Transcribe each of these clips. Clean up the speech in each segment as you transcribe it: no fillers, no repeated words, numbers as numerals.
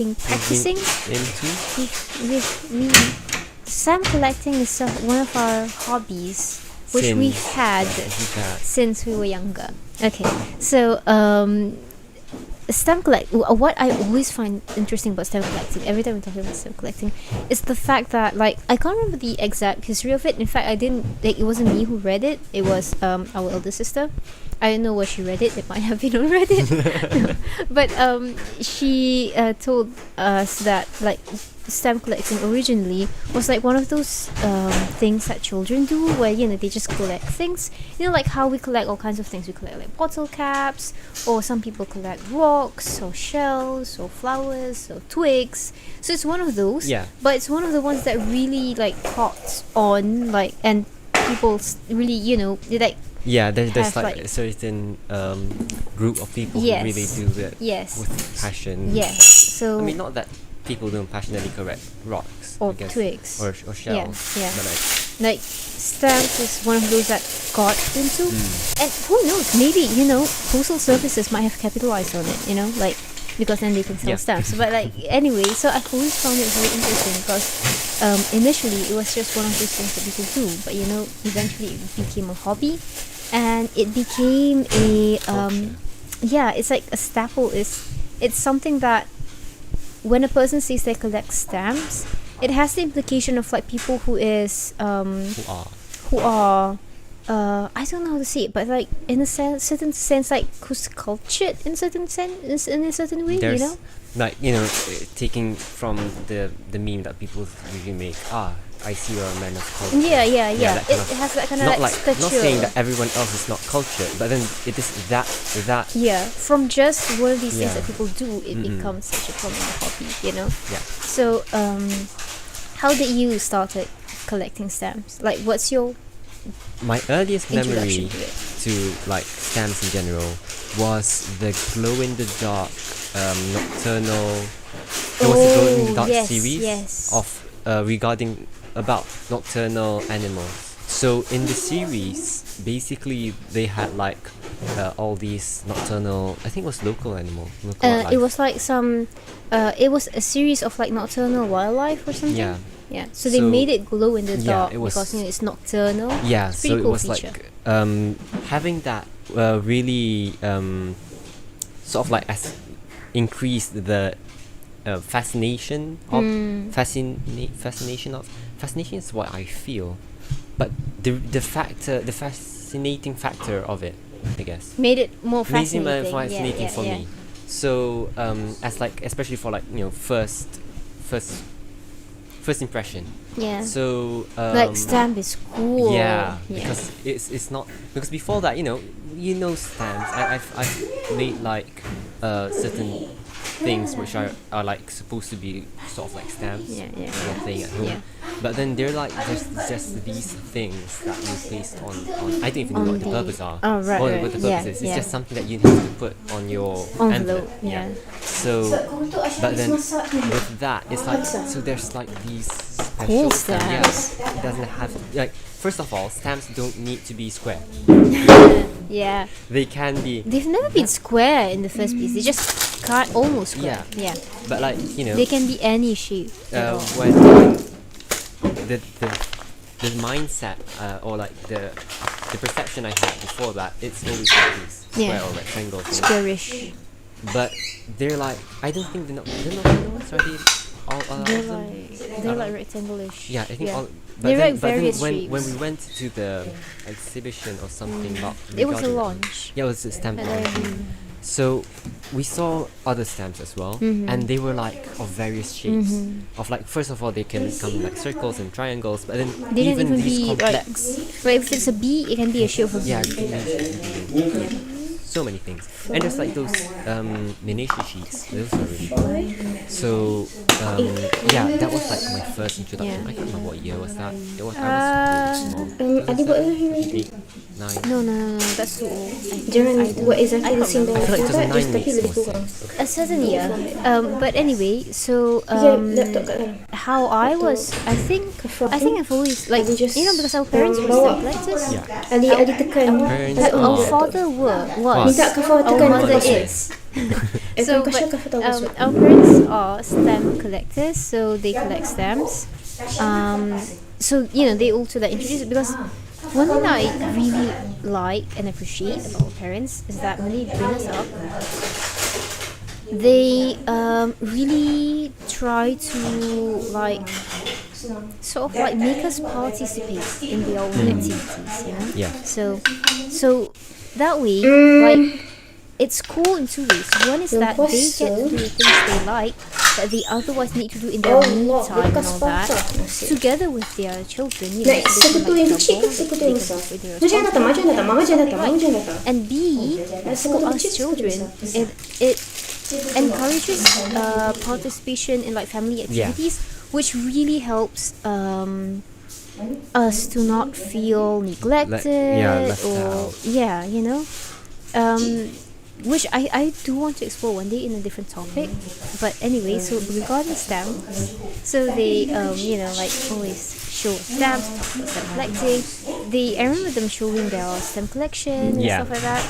practicing. Into? We stamp collecting is one of our hobbies, which we've had since we were younger. Okay, so stamp what I always find interesting about stamp collecting, every time we talk about stamp collecting, is the fact that, like, I can't remember the exact history of it. In fact, I didn't, like, it wasn't me who read it. It was our elder sister. I don't know where she read it. It might have been on Reddit. No. But she told us that, like, stamp collecting originally was like one of those things that children do, where, you know, they just collect things, you know, like how we collect all kinds of things. We collect like bottle caps, or some people collect rocks or shells or flowers or twigs. So it's one of those, but it's one of the ones that really, like, caught on, like, and people really, you know, they, like, there's like a certain group of people who really do it with passion. So I mean, not that people don't passionately collect rocks or twigs or shells. But like stamps is one of those that got into, and who knows, maybe, you know, postal services might have capitalized on it, you know, like, because then they can sell stamps. But, like, anyway, so I've always found it very interesting because initially it was just one of those things that people do, but, you know, eventually it became a hobby, and it became a it's like a staple. It's something that when a person says they collect stamps, it has the implication of, like, people who are I don't know how to say it, but, like, in a certain sense, like, who's cultured in a certain way, you know, like, you know, taking from the meme that people usually make. I see you're a man of culture. It has that kind of, like, stature. Not saying that everyone else is not cultured, but then it is that from just one of these things that people do, it becomes such a common hobby, you know. So how did you started collecting stamps? Like, what's your my earliest memory to like stamps in general was the glow in the dark nocturnal. There was a glow in the dark series of regarding about nocturnal animals. So in the series, basically they had like all these nocturnal, I think it was local wildlife. It was like some it was a series of, like, nocturnal wildlife or something. So they made it glow in the dark because, you know, it's nocturnal. It's so cool it was feature. Like having that really sort of like increased the fascination of fascination is what I feel, but the fascinating factor of it, I guess, made it more fascinating. Fascinating for me. So as like, especially for, like, you know, first impression. So like, stamp is cool. Because it's not, because before that, you know stamps. I've made like certain things which are like supposed to be sort of like stamps thing at home. But then they're like just these things that you place on I don't even know what the purpose are. What the purpose is. It's just something that you have to put on your envelope. So but then with that, it's like, so there's like these special cool stamps. It doesn't have, like, first of all, stamps don't need to be square. They can be. They've never been square in the first place. They just cut almost square. But, like, you know, they can be any shape. When the mindset or like the perception I had before that, it's always like these square or rectangle things. Squarish. But they're like, I don't think they're not ones, are they? They're like rectangle-ish. I think all. But they're then, like various when shapes. when we went to the exhibition or something about, it was a launch. It was a stamp launch. So we saw other stamps as well, and they were like of various shapes. Of, like, first of all, they can come in like circles and triangles, but then they even can these be complex. like if it's a bee, it can be a shape of a bee. It can be so many things, and there's like those miniature sheets. Those are really cool. So that was like my first introduction. I can't remember what year was that. It was, I was really small. 8, 9. No, that's too old. What exactly the symbol I feel like for that? 2009 Tapi makes lebih more kurang. sense. A certain year. But anyway, so Laptop kat dalam. how I was, I think I've always, like, just, you know, because our parents were stamp collectors. Ali tekan. Parents Our are- father was. Was. Minta kau Our tekan. mother Okay. is. So, but our parents are stamp collectors, so they collect stamps. So they also like introduce it, because one thing that I really like and appreciate about our parents is that when they bring us up, they really try to like sort of like make us participate in their own activities. Yeah. So that way, like, it's cool in two ways. One is that they get to do the things they like that they otherwise need to do in their me time and all that, together with their children. So they can like double, they can fulfill their responsibilities. And B, for us children, it encourages participation in like family activities, which really helps us to not feel neglected left or out. which I do want to explore one day in a different topic. But anyway, so regarding stamps, so they like always show stamps, stamp collecting. I remember them showing their stamp collection and stuff like that.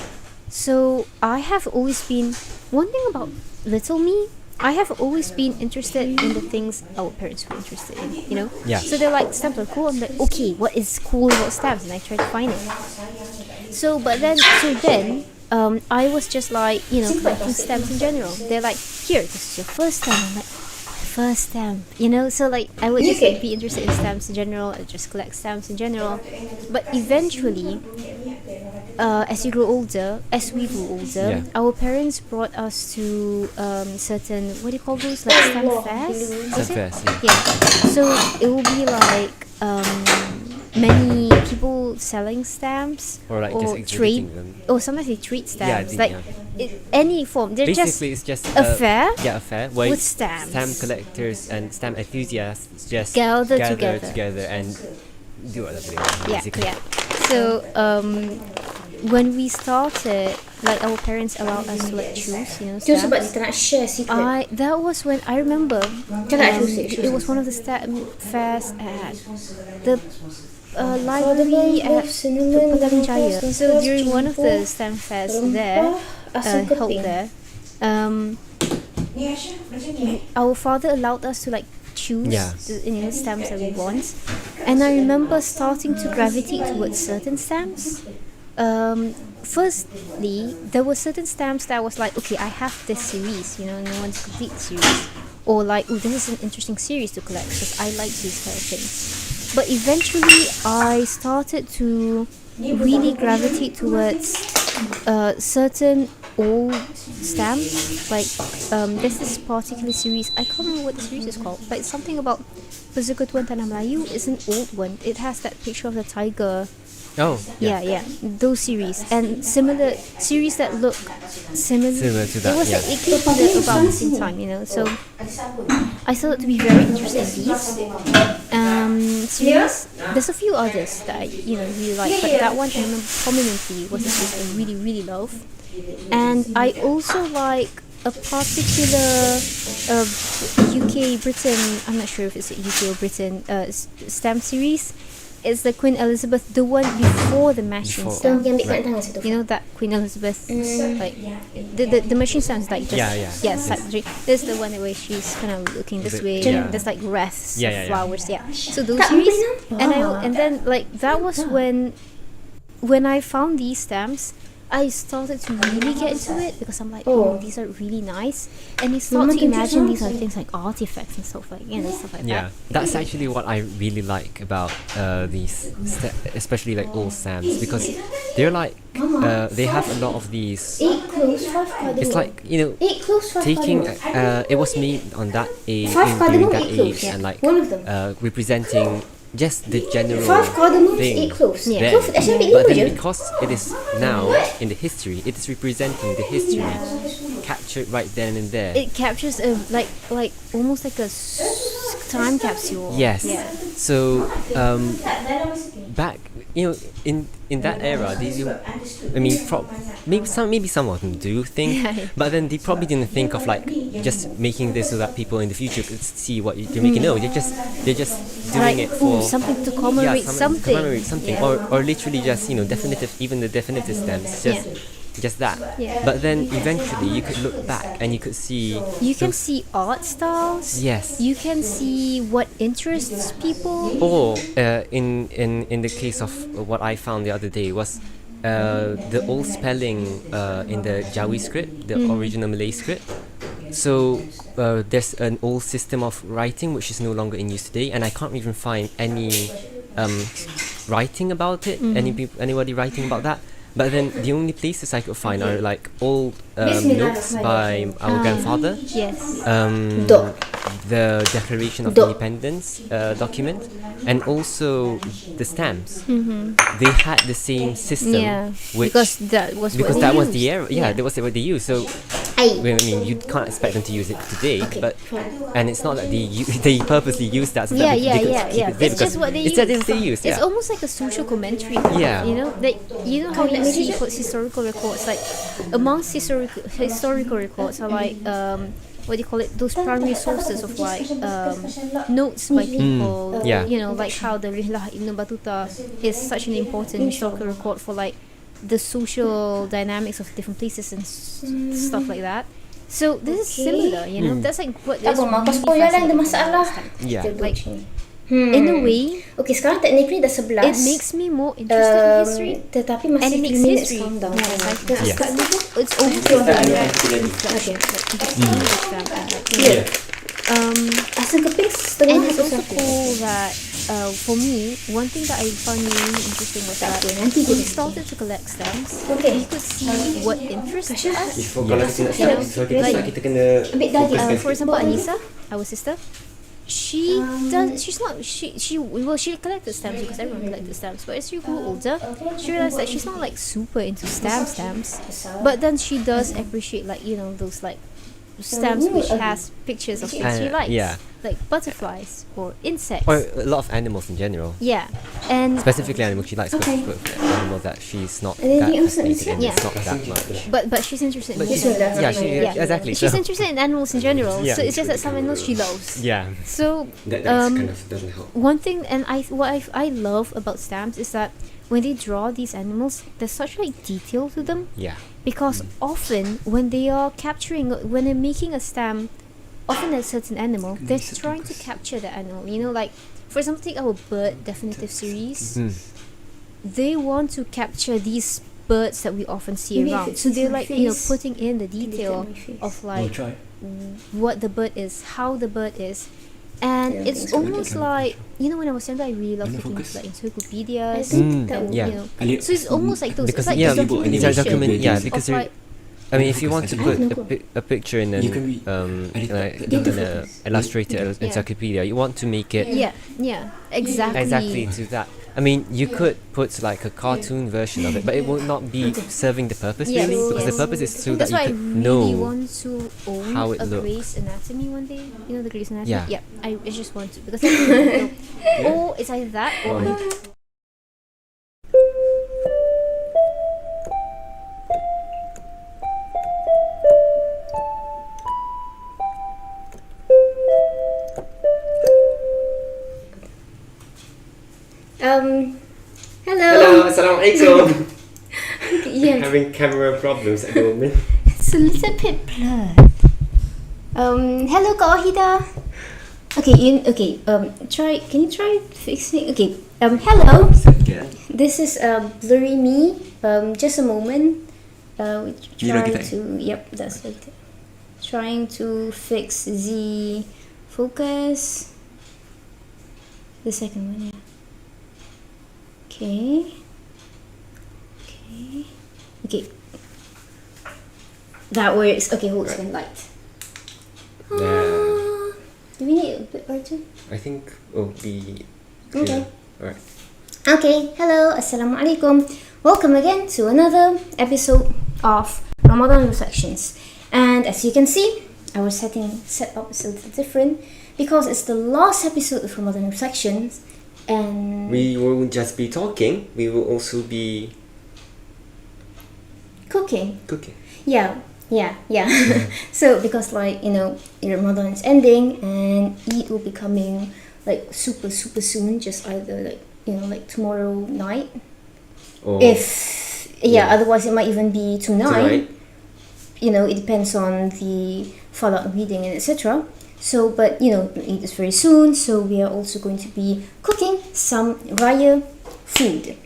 So I have always been, one thing about little me, I have always been interested in the things our parents were interested in, Yeah. So they're like, stamps are cool. I'm like, okay, what is cool about stamps? And I try to find it. So then I was just like, collecting stamps in general. They're like, here, this is your first stamp. I'm like, first stamp, So like, I would just be interested in stamps in general. I just collect stamps in general. But eventually, as we grew older, our parents brought us to certain, what do you call those, like stamp fairs? Stamp fairs, Yeah. So it will be like many people selling stamps, or like just trade, exhibiting them. or sometimes they trade stamps, Yeah, any form. They're basically it's just a fair. Yeah, a fair where with stamps. Stamp collectors and stamp enthusiasts just Gather together and do whatever they want. Basically. Yeah. So when we started, like, our parents allowed us to like choose, Itu sebab stamps. kita nak share secret. That was when I remember. Choose. It was one of the stamp fairs at the library at Petaling Jaya. So during one of the stamp fairs there, held there, our father allowed us to like choose the stamps that we want, and I remember starting to gravitate towards certain stamps. Firstly, there were certain stamps that I was like, okay, I have this series, no one's complete series, or like, oh, this is an interesting series to collect because I like these kind of things. But eventually, I started to really gravitate towards certain old stamps. Like, there's this particular series, I can't remember what the series is called, but it's something about Persekutuan Tanah Melayu. It's an old one. It has that picture of the tiger. Oh, yeah, those series and similar series that look similar to that. It was like, it came about the same time, So I started to be very interested in these series. There's a few others that I really like, but that one I remember prominently was a series I really, really love. And I also like a particular UK Britain, I'm not sure if it's a UK or Britain stamp series. It's the Queen Elizabeth, the one before the machine stamp. That Queen Elizabeth, like the machine stamp is like just There's the one where she's kind of looking this way. And there's like wreaths of flowers. So those series, and then like that was when I found these stamps. I started to really get into it because I'm like, these are really nice, and you start to imagine these are things like artifacts and stuff like stuff like that. Yeah, that's actually what I really like about these, especially like old stamps, because they're like they have a lot of these. It's like taking. It was made on that age, during that age, and like representing just the general thing there. But then because it is now in the history, it is representing the history captured right then and there. It captures a like almost like a time capsule. Yes. Yeah. So back in that era, maybe some of them do think, but then they probably didn't think of like just making this so that people in the future could see what you're making. No, they're just doing it for something to commemorate something. Or literally just definitive, even the definitive stamps, just just that. Yeah. But then eventually you could look back and you could see. You can see art styles. Yes. You can see what interests people. Or in the case of what I found the other day was the old spelling in the Jawi script, the original Malay script. So there's an old system of writing which is no longer in use today, and I can't even find any writing about it. Anybody writing about that? But then the only places I could find are like old notes by our grandfather. Yes. The Declaration of Independence document, and also the stamps. They had the same system, which because that was the era. Yeah, that was what they used. So I mean, you can't expect them to use it today, but and it's not that they purposely use that. So that they could keep it there, it's just what they use. It's what they use. It's almost like a social commentary. Yeah. You know, like how you see historical records, like amongst historical records are like what do you call it? Those primary sources of like notes by people. You know, like how the Rihlah Ibn Battuta is such an important historical record for like the social dynamics of different places and stuff like that. So this is similar, you know. That's like what is really fascinating. Yeah. Like in a way, okay, sekarang technically dah 11. it makes me more interested in history. Tetapi And masih it makes 3 minutes history. countdown. Yes. It's almost like a direct reflection. Asal keping setengah And it's atau also satu? cool that for me, one thing that I found really interesting was that nanti when we started to collect stamps, Okay. we could see what interests us. Kalau kita nak start, so kita kena Ambil daging. focuskan. For example, Anissa, our sister, she does. She's not. She collected stamps because everyone collected stamps. But as she grew older, she realized that she's not like super into stamps. But then she does appreciate like those like stamps which has pictures of things she likes, like butterflies or insects. Or a lot of animals in general. Yeah, and Specifically animals she likes, but animals that she's not that fascinated in. Yeah. It's not that much. but she's interested in Exactly. She's So interested in animals in general. Yeah. So it's just that some animals she loves. yeah, So that kind of doesn't help. one thing, and what I love about stamps is that when they draw these animals, there's such like detail to them. Yeah. Because often when when they're making a stamp, often a certain animal, they're trying to capture the animal. You know, like for example, take our bird definitive series. They want to capture these birds that we often see Maybe if around. it So they're fits my like face, putting in the can you detail get my face? of like what the bird is, how the bird is. And Yeah, I it's think so. almost like, when I was younger, I really loved looking at like encyclopedias. that would- Yeah. So it's almost like those. Because It's like yeah, documentation these are because of like, I mean, if you want to put no a picture in an illustrated encyclopedia, you want to make it exactly to that. I mean, you could put like a cartoon version of it, but it will not be serving the purpose really, because the purpose is so that that's why you I could really know. want to own how it a looks. Grey's Anatomy one day. You know the Grey's Anatomy? Yeah. I just want to, because then or it's either that or Hello. Assalamualaikum. Yeah, Having camera problems at the moment. it's a little bit blurred. Hello, Kak Wahida. Okay, try. Can you try fixing? Okay. Hello. This is blurry me. Just a moment. We try to. Yep, that's right. Trying to fix the focus. The second one, yeah. Okay. That works. Okay, hold on light. Yeah. Do we need a bit or two? I think it'll be Okay. Alright. Okay, hello, Assalamualaikum. Welcome again to another episode of Ramadan Reflections. And as you can see, our setup is a little different because it's the last episode of Ramadan Reflections, and We won't just be talking, we will also be cooking. cooking. Yeah. So because Ramadan is ending and Eid will be coming like super soon, just either like tomorrow night. Or If Otherwise it might even be tonight. You know, it depends on the falak reading and etc. So, but you know, Eid is very soon, so we are also going to be cooking some raya food.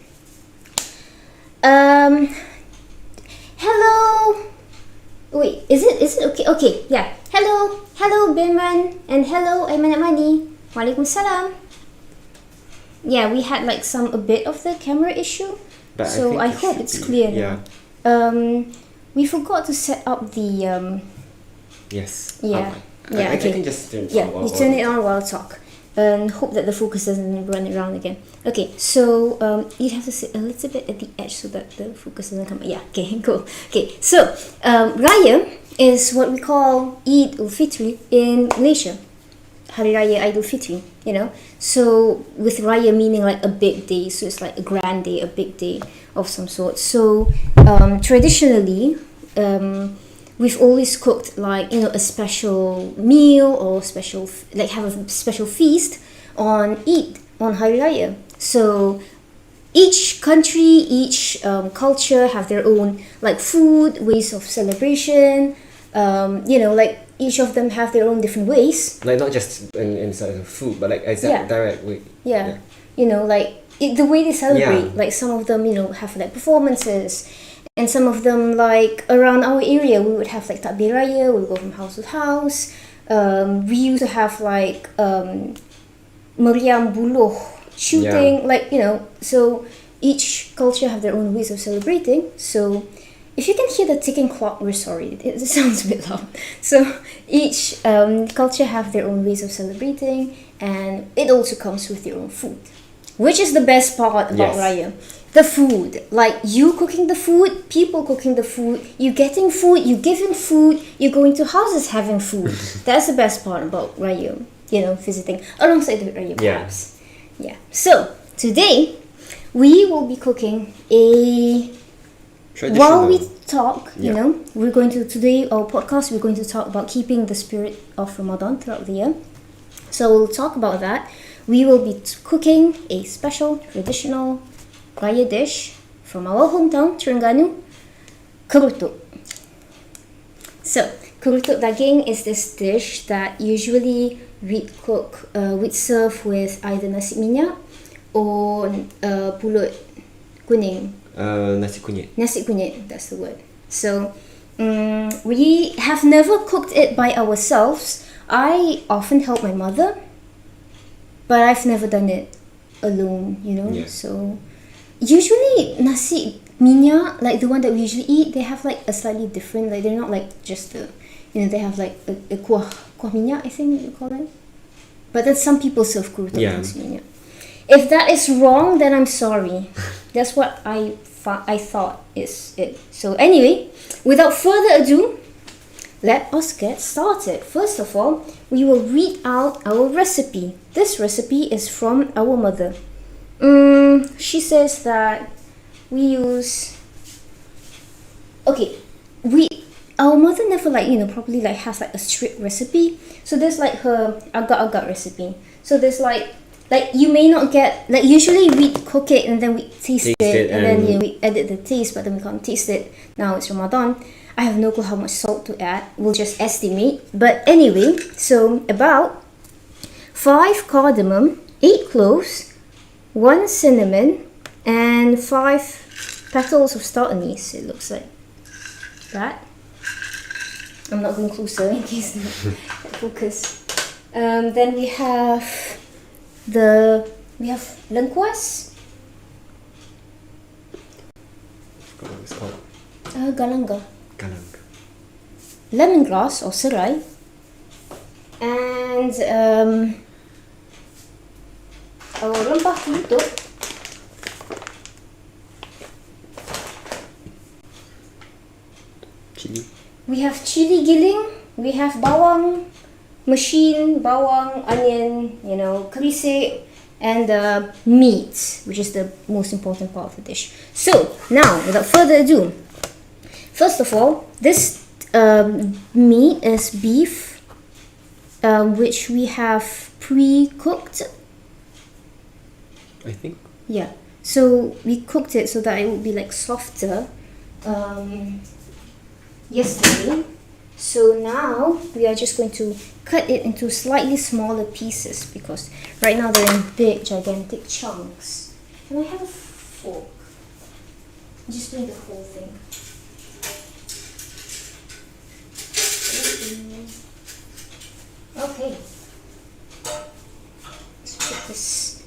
Hello. Wait, is it okay? Okay, yeah. Hello, Biman, and hello, Aiman Amani. Waalaikumsalam. Yeah, we had like a bit of the camera issue, but so I hope it's clear now. We forgot to set up the Yes. Yeah. I Okay. can just turn it on. You turn it on while I talk, and hope that the focus doesn't run around again. Okay, so you have to sit a little bit at the edge so that the focus doesn't come. Yeah. Okay. Cool. Okay. So Raya is what we call Eid ul-Fitri in Malaysia. Hari Raya Idul Fitri, you know. So with Raya meaning like a big day, so it's like a grand day, a big day of some sort. So traditionally, we've always cooked like, you know, a special meal or have a special feast on Eid, on Hari Raya. So each country, each culture have their own like food, ways of celebration. You know, like each of them have their own different ways. Like not just inside of food, but like exact direct way. Yeah. You know, like the way they celebrate. Like some of them, you know, have like performances, and some of them like around our area we would have like takbir raya. We'll go from house to house. We used to have like meriam buluh shooting, like, you know. So each culture have their own ways of celebrating. So if you can hear the ticking clock, we're sorry, it sounds a bit loud. So each culture have their own ways of celebrating, and it also comes with their own food, which is the best part about Raya. The food, like you cooking the food, people cooking the food, you getting food, you giving food, you going to houses having food. That's the best part about Raya, you know, visiting alongside the Raya perhaps. Yeah. So today we will be cooking a while we talk, you know, we're going to, today our podcast, we're going to talk about keeping the spirit of Ramadan throughout the year. So we'll talk about that. We will be cooking a special traditional Raya dish from our hometown, Terengganu, Kerutub. So Kerutub daging is this dish that usually we'd serve with either nasi minyak or pulut kuning. Nasi kunyit. Nasi kunyit, that's the word. So we have never cooked it by ourselves. I often help my mother, but I've never done it alone, you know. So usually nasi minyak, like the one that we usually eat, they have like a slightly different, like they're not like just the, you know, they have like a kuah minyak, I think you call it. But then some people serve Kerutub nasi minyak. If that is wrong, then I'm sorry. That's what I thought is it. So anyway, without further ado, let us get started. First of all, we will read out our recipe. This recipe is from our mother. She says that we use... Okay, our mother never like, you know, probably like has like a strict recipe. So there's like her agak-agak recipe. So there's like you may not get, like usually we cook it and then we taste it and then, you know, we edit the taste, but then we can't taste it. Now it's Ramadan. I have no clue how much salt to add. We'll just estimate. But anyway, so about 5 cardamom, 8 cloves, 1 cinnamon, and 5 petals of star anise. It looks like that. I'm not going closer in case the focus. Then we have lengkuas. Forgot what it's called. Galanga. Galanga. Lemongrass or serai. And our rempah Kerutub. Chili. We have chili giling. We have bawang machine, bawang, onion, you know, kerisik, and meat, which is the most important part of the dish. So now, without further ado, first of all, this meat is beef, which we have pre-cooked. I think. Yeah. So we cooked it so that it would be like softer yesterday. So now we are just going to cut it into slightly smaller pieces because right now they're in big, gigantic chunks. Can I have a fork? Just doing the whole thing. Okay. Let's put this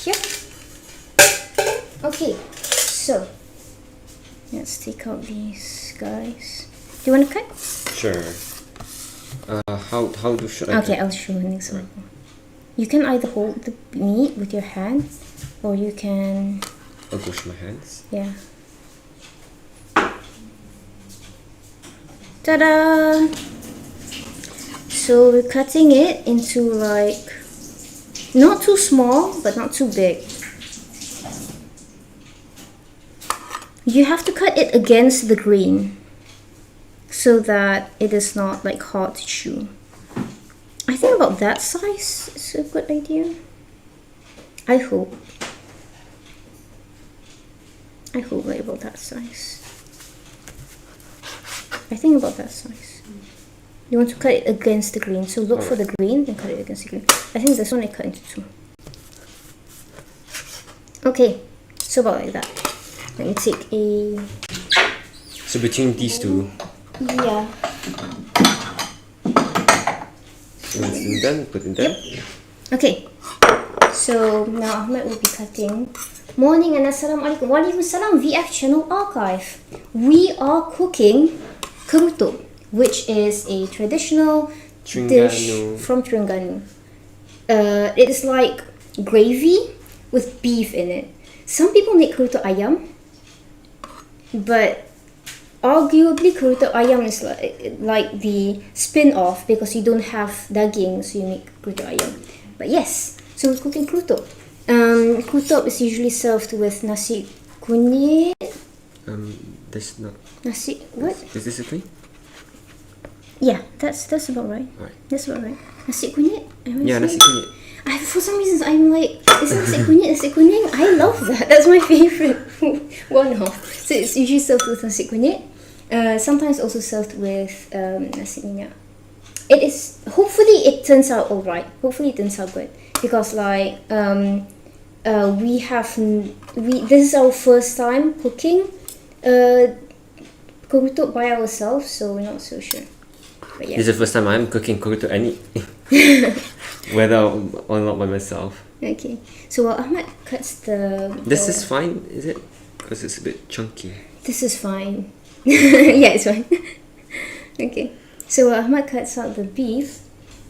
here. Okay, so let's take out these guys. Do you want to cut? Sure. How should I? Okay, I'll show you an example. You can either hold the meat with your hand, or you can. I'll wash my hands. Yeah. Ta-da! So we're cutting it into like not too small, but not too big. You have to cut it against the grain so that it is not like hard to chew. I think about that size is a good idea. I hope like about that size. I think about that size. You want to cut it against the grain, so look for the grain and cut it against the grain. I think this one I cut into two. Okay, so about like that. Let me take a... So between these two. Yeah. Once it's done, put in there. Yep. Okay. So now Ahmed will be cutting. Morning and Assalamualaikum. Waalaikumsalam. VF Channel Archive. We are cooking Kerutub, which is a traditional dish from Terengganu. It is like gravy with beef in it. Some people make Kerutub ayam, but arguably Kerutub ayam is like the spin-off because you don't have daging, so you make Kerutub ayam. But yes, so we're cooking Kerutub. Kerutub is usually served with nasi kunyit. That's not. Nasi what? Is this okay? Yeah, that's about right. Alright. That's about right. Nasi kunyit? Yeah, nasi kunyit. For some reasons, I'm like, is it nasi kunyit, nasi kuning? I love that. That's my favorite one off. So it's usually served with nasi kunyit. Sometimes also served with nasi minyak. It is, hopefully it turns out alright. Hopefully it turns out good. Because like, this is our first time cooking Kerutub by ourselves, so we're not so sure. But yeah. This is the first time I'm cooking Kerutub whether or not by myself. Okay, so while Ahmed cuts This is fine, is it? Because it's a bit chunky. This is fine. Yeah, it's fine. Okay, so while Ahmed cuts out the beef,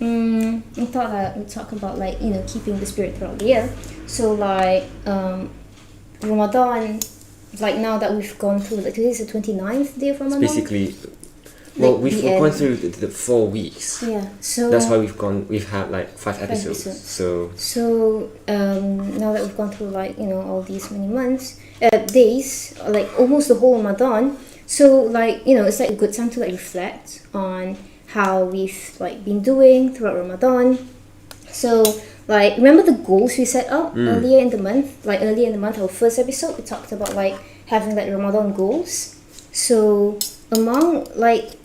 I thought that we'd talk about like, you know, keeping the spirit throughout the year. So like Ramadan, like now that we've gone through, like today is the 29th day of Ramadan. It's basically, well, we've gone through the 4 weeks. Yeah, so that's why we've had like 5 episodes. So now that we've gone through like, you know, all these many months, days, like almost the whole Ramadan. So like, you know, it's like a good time to like reflect on how we've like been doing throughout Ramadan. So like, remember the goals we set up earlier in the month? Like earlier in the month, our first episode, we talked about like having like Ramadan goals. So among like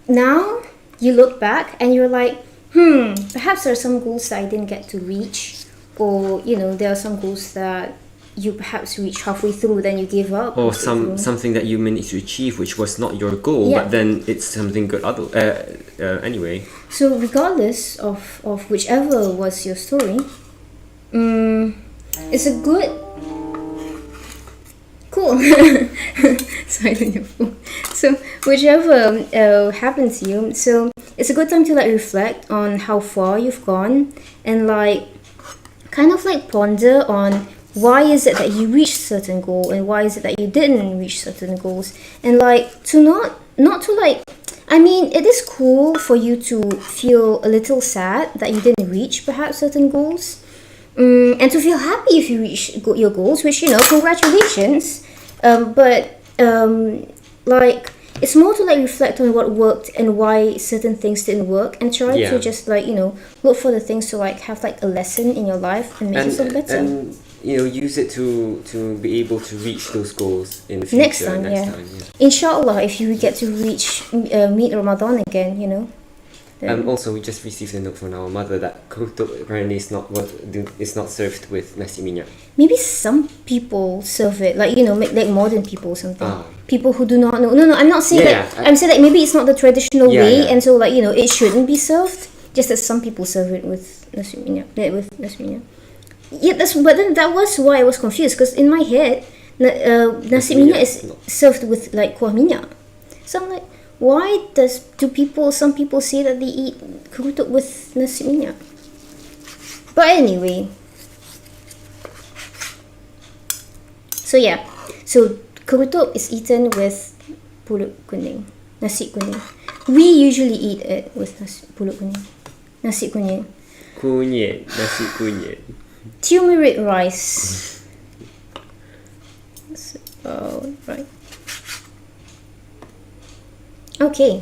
now you look back and you're like, perhaps there are some goals that I didn't get to reach, or you know, there are some goals that you perhaps reach halfway through, then you give up. Or something that you managed to achieve which was not your goal, but then it's something good anyway. So regardless of whichever was your story, it's a good... Cool. Sorry on your phone. So whichever happened to you, so it's a good time to like reflect on how far you've gone and like kind of like ponder on why is it that you reached certain goal and why is it that you didn't reach certain goals, and like to not to like, I mean, it is cool for you to feel a little sad that you didn't reach perhaps certain goals, and to feel happy if you reach your goals, which, you know, congratulations. But like, it's more to like reflect on what worked and why certain things didn't work, and try to just like, you know, look for the things to like have like a lesson in your life and make yourself better. And use it to be able to reach those goals in the future. Next time, yeah. Inshallah, if you get to meet Ramadan again, Also, we just received a note from our mother that kerutub apparently is not served with nasi minyak. Maybe some people serve it, like like modern people or something. Ah. People who do not know. No, I'm not saying I'm saying like maybe it's not the traditional way, and so like it shouldn't be served. Just that some people serve it with nasi minyak. Yeah, but then that was why I was confused, because in my head, nasi minyak is served with like kuah minyak. So I'm like, why do some people say that they eat kerutub with nasi minyak? But anyway, so kerutub is eaten with pulut kuning, nasi kuning. We usually eat it with pulut kuning, nasi kuning. Kunyit, nasi kunyit. Turmeric rice. Oh, right. Okay.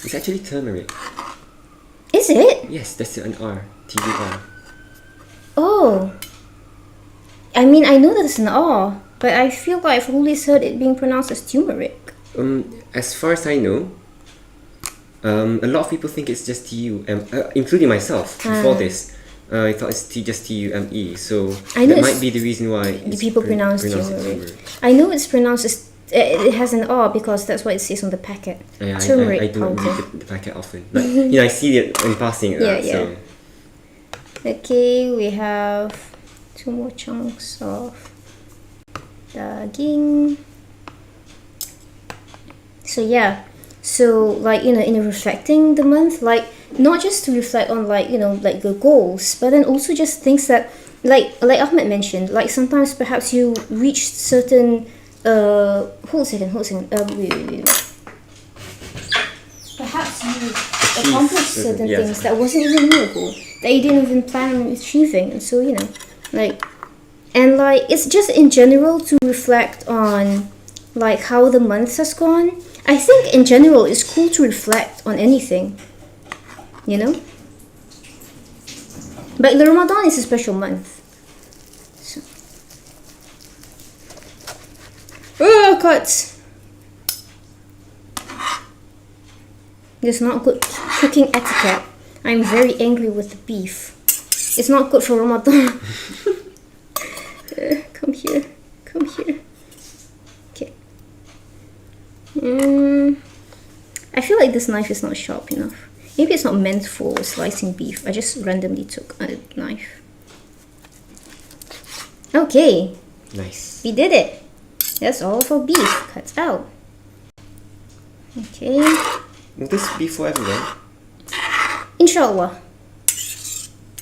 It's actually turmeric. Is it? Yes, that's an R. TVR. Oh. I mean, I know that it's an R, but I feel like I've always heard it being pronounced as turmeric. As far as I know, a lot of people think it's just TU, including myself before this. I thought it's just TUME, so that might be the reason why the people pronounce turmeric. I know it's pronounced as it has an R because that's what it says on the packet. Yeah, turmeric I don't powder. read the packet often. Like, I see it in passing. So. Okay, we have 2 more chunks of daging. So like in reflecting the month, like not just to reflect on like like the goals, but then also just things that like Ahmed mentioned, like sometimes perhaps you reach certain hold a second wait. Perhaps you accomplished certain things that wasn't even your goal, that you didn't even plan on achieving, and so it's just in general to reflect on like how the month has gone. I think in general it's cool to reflect on anything, but the Ramadan is a special month. So. Oh, cuts! It's not good cooking etiquette. I'm very angry with the beef. It's not good for Ramadan. Come here. Okay. I feel like this knife is not sharp enough. Maybe it's not meant for slicing beef. I just randomly took a knife. Okay. Nice. We did it. That's all for beef. Cuts out. Okay. Will this be for everyone? Inshallah.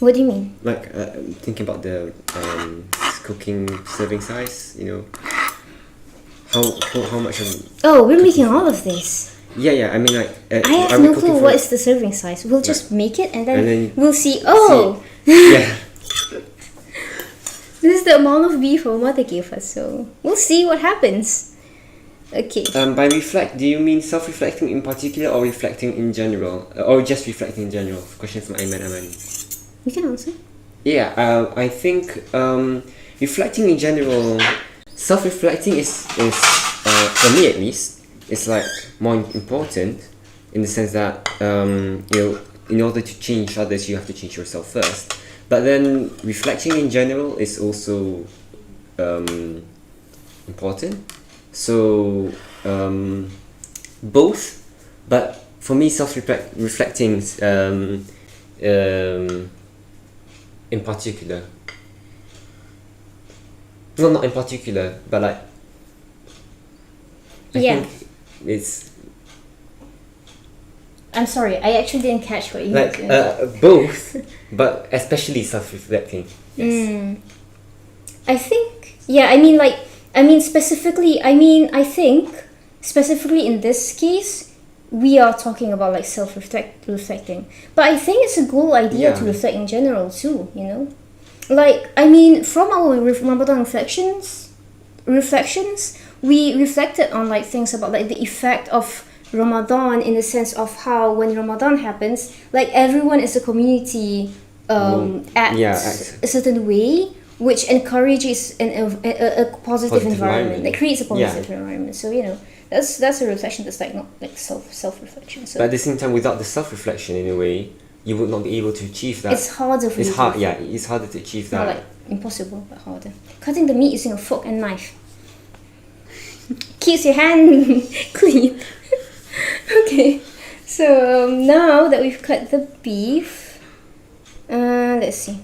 What do you mean? Like, thinking about the cooking serving size, how much of... Oh, we're making all of this. Yeah, I mean like... I have no clue what is the serving size. We'll just make it and then we'll see. Oh! Yeah. This is the amount of beef our mother gave us, so we'll see what happens. Okay. By reflect, do you mean self-reflecting in particular or reflecting in general? Or just reflecting in general? Question from Ayman Amani. You can answer. Yeah, I think reflecting in general, self-reflecting is for me at least, it's like more important in the sense that in order to change others, you have to change yourself first. But then reflecting in general is also important. So both, but for me, self-reflecting in particular. No, not in particular, but like I think it's. I'm sorry, I actually didn't catch what you like both, but especially self-reflecting. Yes. I think I think specifically in this case we are talking about like reflecting, but I think it's a cool idea to reflect in general too, like from our Ramadan reflections we reflected on like things about like the effect of Ramadan in the sense of how when Ramadan happens, like everyone as a community act yeah, a certain way, which encourages a positive environment. It creates a positive environment. So that's a reflection that's like not like self reflection. So but at the same time, without the self reflection, in a way, you would not be able to achieve that. it's harder for you. It's hard. Yeah, it's harder to achieve that. Not like impossible, but harder. Cutting the meat using a fork and knife keeps your hand clean. Okay, so now that we've cut the beef, let's see.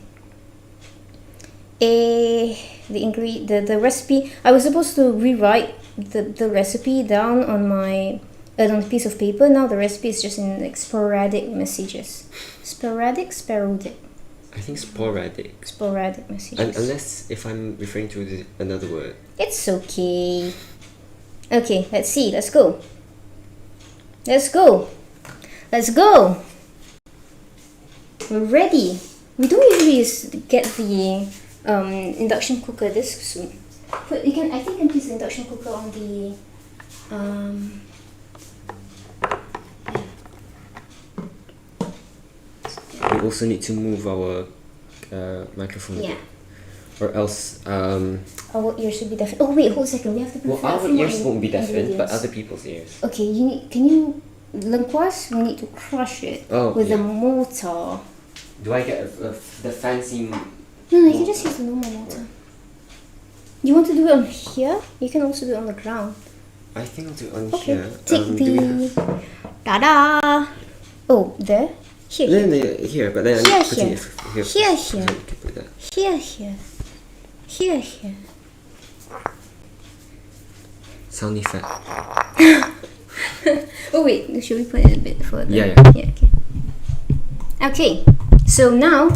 The recipe. I was supposed to rewrite the recipe down on my on a piece of paper. Now the recipe is just in like sporadic messages. Sporadic. I think sporadic. Sporadic messages. Unless if I'm referring to another word. It's okay. Okay, let's see. Let's go. Let's go. We're ready. We don't usually get the induction cooker this soon. But I think you can place the induction cooker on the We also need to move our microphone. Yeah. Or else. Our ears should be deafened. Oh wait, hold a second. We have to. Well, our ears won't be deafened, but other people's ears. Okay, can you lengkuas? We need to crush it with a mortar. Do I get the fancy? No, you can just use a normal mortar. You want to do it on here? You can also do it on the ground. I think I'll do it on Okay, here. take the. Ta-da! Oh, there? Here. No, here, but then I'm putting it here. Here. So you can put that. Here. Sound effect. Oh wait, should we put it a bit further? Yeah. Okay, so now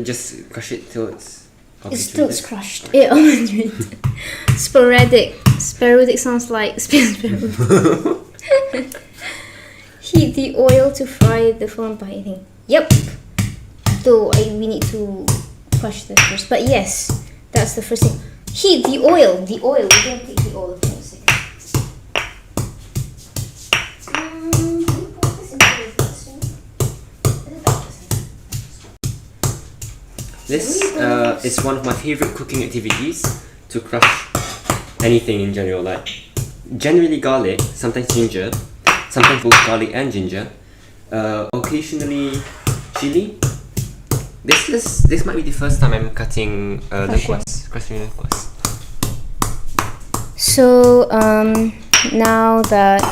just crush it till it's. it's crushed. Yeah, Sporadic. Sporadic sounds like sporadic. Heat the oil to fry the foreign pie thing. Yep. Though we need to crush this first. But yes, that's the first thing. Heat the oil. The oil. We're gonna take the oil for a second. This is one of my favorite cooking activities, to crush anything in general, like generally garlic, sometimes ginger, sometimes both garlic and ginger, occasionally chili. This might be the first time I'm cutting crushing lengkuas. So now that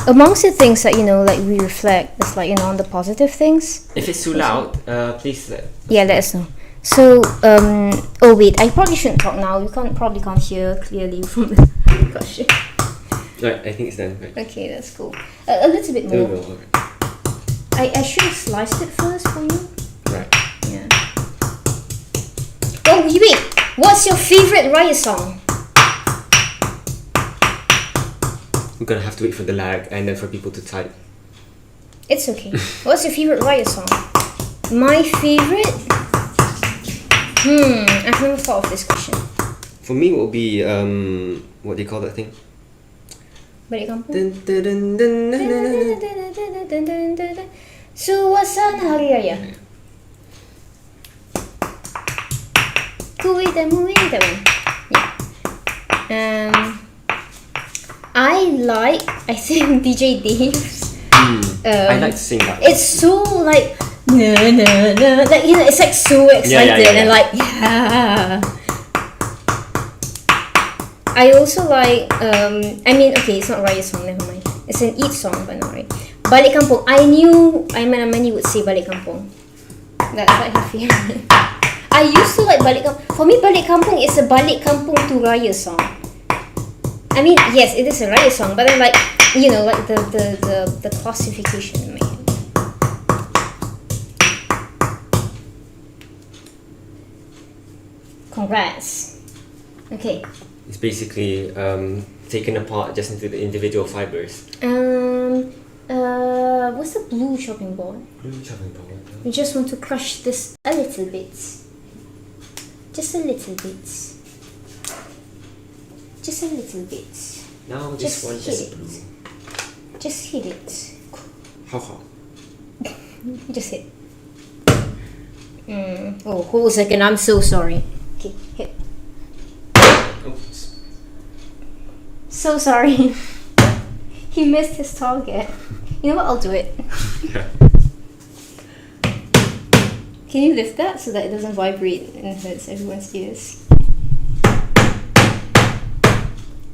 amongst the things that like we reflect, it's like on the positive things. If it's too loud, please let. Yeah, let us know. So oh wait, I probably shouldn't talk now. You probably can't hear clearly from the question. Right, I think it's done. Right. Okay, that's cool. A little bit more. Okay. I should have sliced it first for you. Right. Yeah. Oh wait, what's your favorite raya song? We're gonna have to wait for the lag and then for people to type. It's okay. What's your favorite raya song? My favorite? I've never thought of this question. For me, it will be what do you call that thing? Balik kampung? Dun, dun, dun, dun, dun, dun, dun. Suasana Hari Raya. Kuih dan muih, that one. Yeah. I think DJ Dave's. I like to sing that. It's so like na na na, like it's like so excited and like I also like okay, it's not Raya song, never mind. It's an Eid song, but not right. Balik Kampung. I knew Aiman Amani would say Balik Kampung. That's like her favorite. I used to like Balik Kampung. For me, Balik Kampung is a Balik Kampung to Raya song. I mean, yes, it is a Raya song, but then like like the classification in my head. Congrats. Okay. It's basically taken apart just into the individual fibers. What's the blue chopping board? Blue chopping board. We just want to crush this a little bit. Just a little bit. Just a little bit. Now this one is blue. Just hit it. How hot? Just hit. Oh, hold a second. I'm so sorry. Okay, hit. Oops. So sorry. He missed his target. You know what? I'll do it. Yeah. Can you lift that so that it doesn't vibrate and hurts everyone's ears?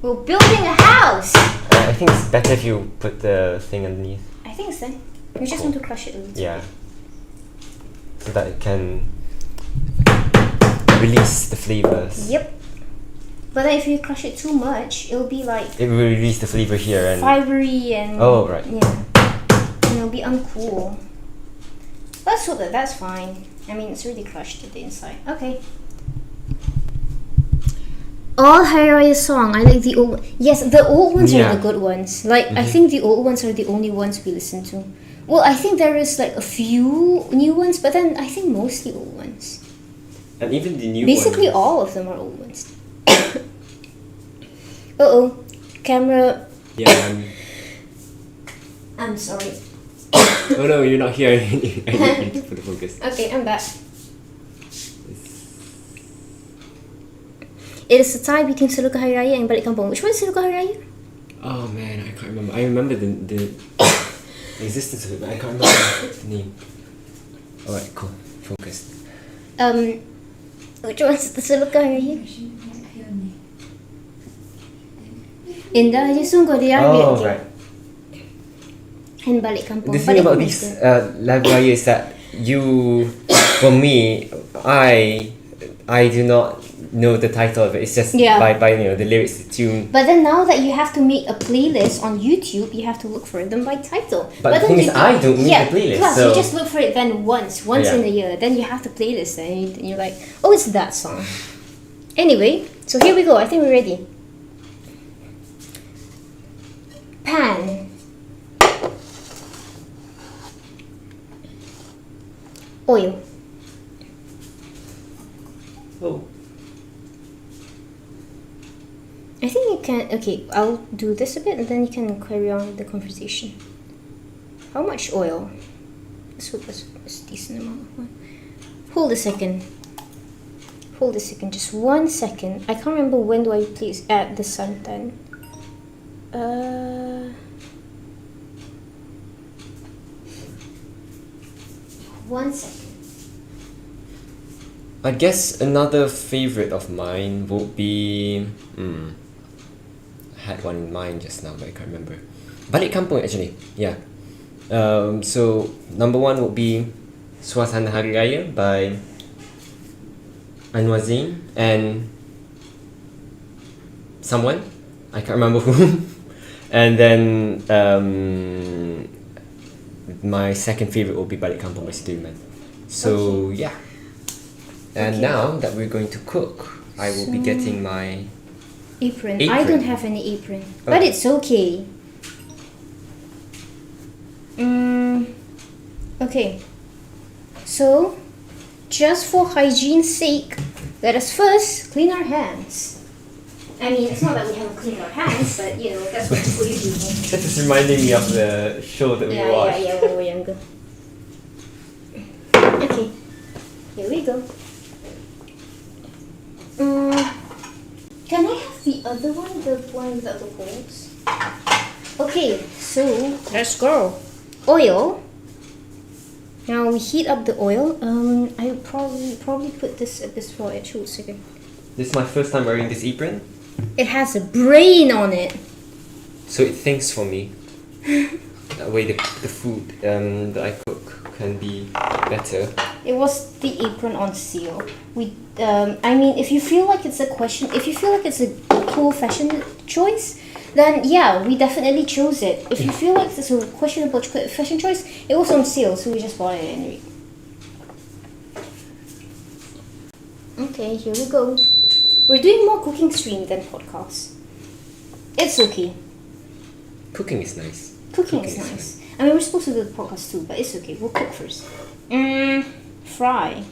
We're building a house! I think it's better if you put the thing underneath. I think so. We just want to crush it a little Yeah. So that it can release the flavors. Yep. But then if you crush it too much, it'll be like It will release the flavor here and. fibery and Oh, right. yeah, and it'll be uncool. Let's hope that that's fine. I mean, it's really crushed at the inside. Okay. All Hari Raya song. I like the old. Yes, the old ones Yeah. are the good ones. Like I think the old ones are the only ones we listen to. Well, I think there is like a few new ones, but then I think mostly old ones. And even the new Basically, ones. all of them are old ones. Uh-oh. Camera. Yeah. I'm sorry. Oh no, you're not here. I need to put the focus. Okay, I'm back. It is a tie between Seluka Hari Raya and Balik Kampung. Which one is Seluka Hari Raya? Oh man, I can't remember. I remember the existence of it, but I can't remember the name. Alright, cool. Focused. Which one is the Seluka Hari Raya? Indah je sungguh dia ambil. Oh, Okay. right. And Balik Kampung. The thing Balik about Kampung these is good. live raya is that for me, I do not know the title of it. It's just Yeah. by the lyrics, the tune. But then now that you have to make a playlist on YouTube, you have to look for them by title. But the then thing is, you I don't make the playlist, Plus, so- you just look for it then once Yeah. in a year. Then you have to playlist it, and you're like, oh, it's that song. Anyway, so here we go. I think we're ready. Pan. Oil. Oh. I think you can. Okay, I'll do this a bit and then you can carry on with the conversation. How much oil? Let's hope that's a decent amount of oil. Hold a second. Just 1 second. I can't remember when do I please add the santan. 1 second. I guess another favorite of mine would be. I had one in mind just now, but I can't remember. Balik Kampung, actually. Yeah. So number one would be Suasana Hari Raya by Anwar Zain and someone. I can't remember who. And then my second favorite will be Balik Kampung by Sudirman. So yeah. And Okay. now that we're going to cook, I will be getting my Apron. I Apron. don't have any apron, Oh. but it's okay. Okay. So, just for hygiene's sake, let us first clean our hands. I mean, it's not that we haven't cleaned our hands, but you know, that's what people usually do. This is reminding me of the show that we watched. Yeah, when we were younger. Okay, here we go. Can I have the other one, the one without the holes? Okay, so let's go. Oil. Now we heat up the oil. I would probably put this at this raw edge. Hold a second. This is my first time wearing this apron, It has a brain on it. so it thinks for me. That way the food that I cook can be better. It was the apron on sale. I mean, if you feel like it's a cool fashion choice, then yeah, we definitely chose it. If you feel like it's a questionable fashion choice, it was on sale, so we just bought it anyway. Okay, here we go. We're doing more cooking stream than podcast. It's okay. Cooking is nice. Cooking is nice. I mean, we're supposed to do the podcast too, but it's okay. We'll cook first. Fry.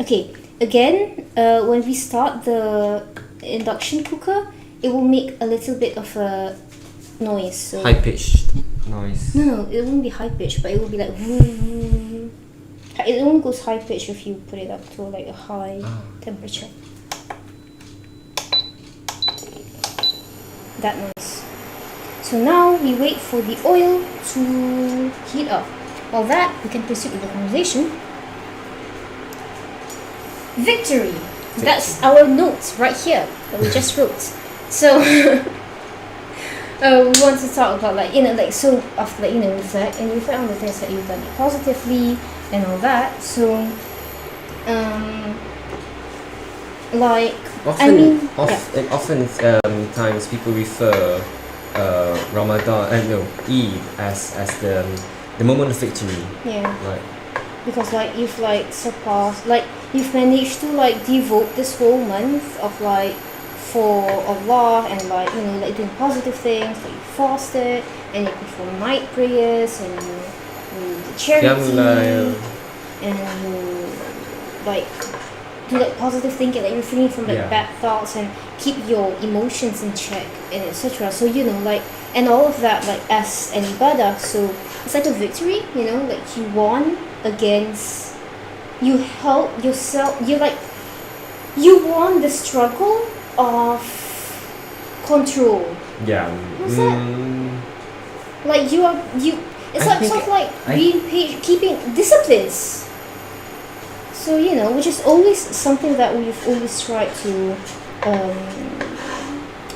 Okay, again, when we start the induction cooker, it will make a little bit of a noise. So High pitched noise. no, it won't be high pitched, but it will be like. It only goes high pitch if you put it up to like a high temperature. That noise. So now we wait for the oil to heat up. While that, we can proceed with the conversation. Victory. That's our notes right here that we just wrote. So we want to talk about like so after reflect on the things that you've done positively and all that. So often times people refer Ramadan Eid as the moment of victory. Yeah. Right. Because like you've like surpassed, like you've managed to like devote this whole month of like for Allah and like like doing positive things, like you fasted and you perform night prayers and you do charity and you like do like positive thinking, like refraining from like bad thoughts and keep your emotions in check and etc. So like and all of that like as an ibadah, so it's like a victory, like you won against, you help yourself, you won the struggle of control. Yeah. What's that? Like it's like sort of like keeping disciplines. So which is always something that we've always tried to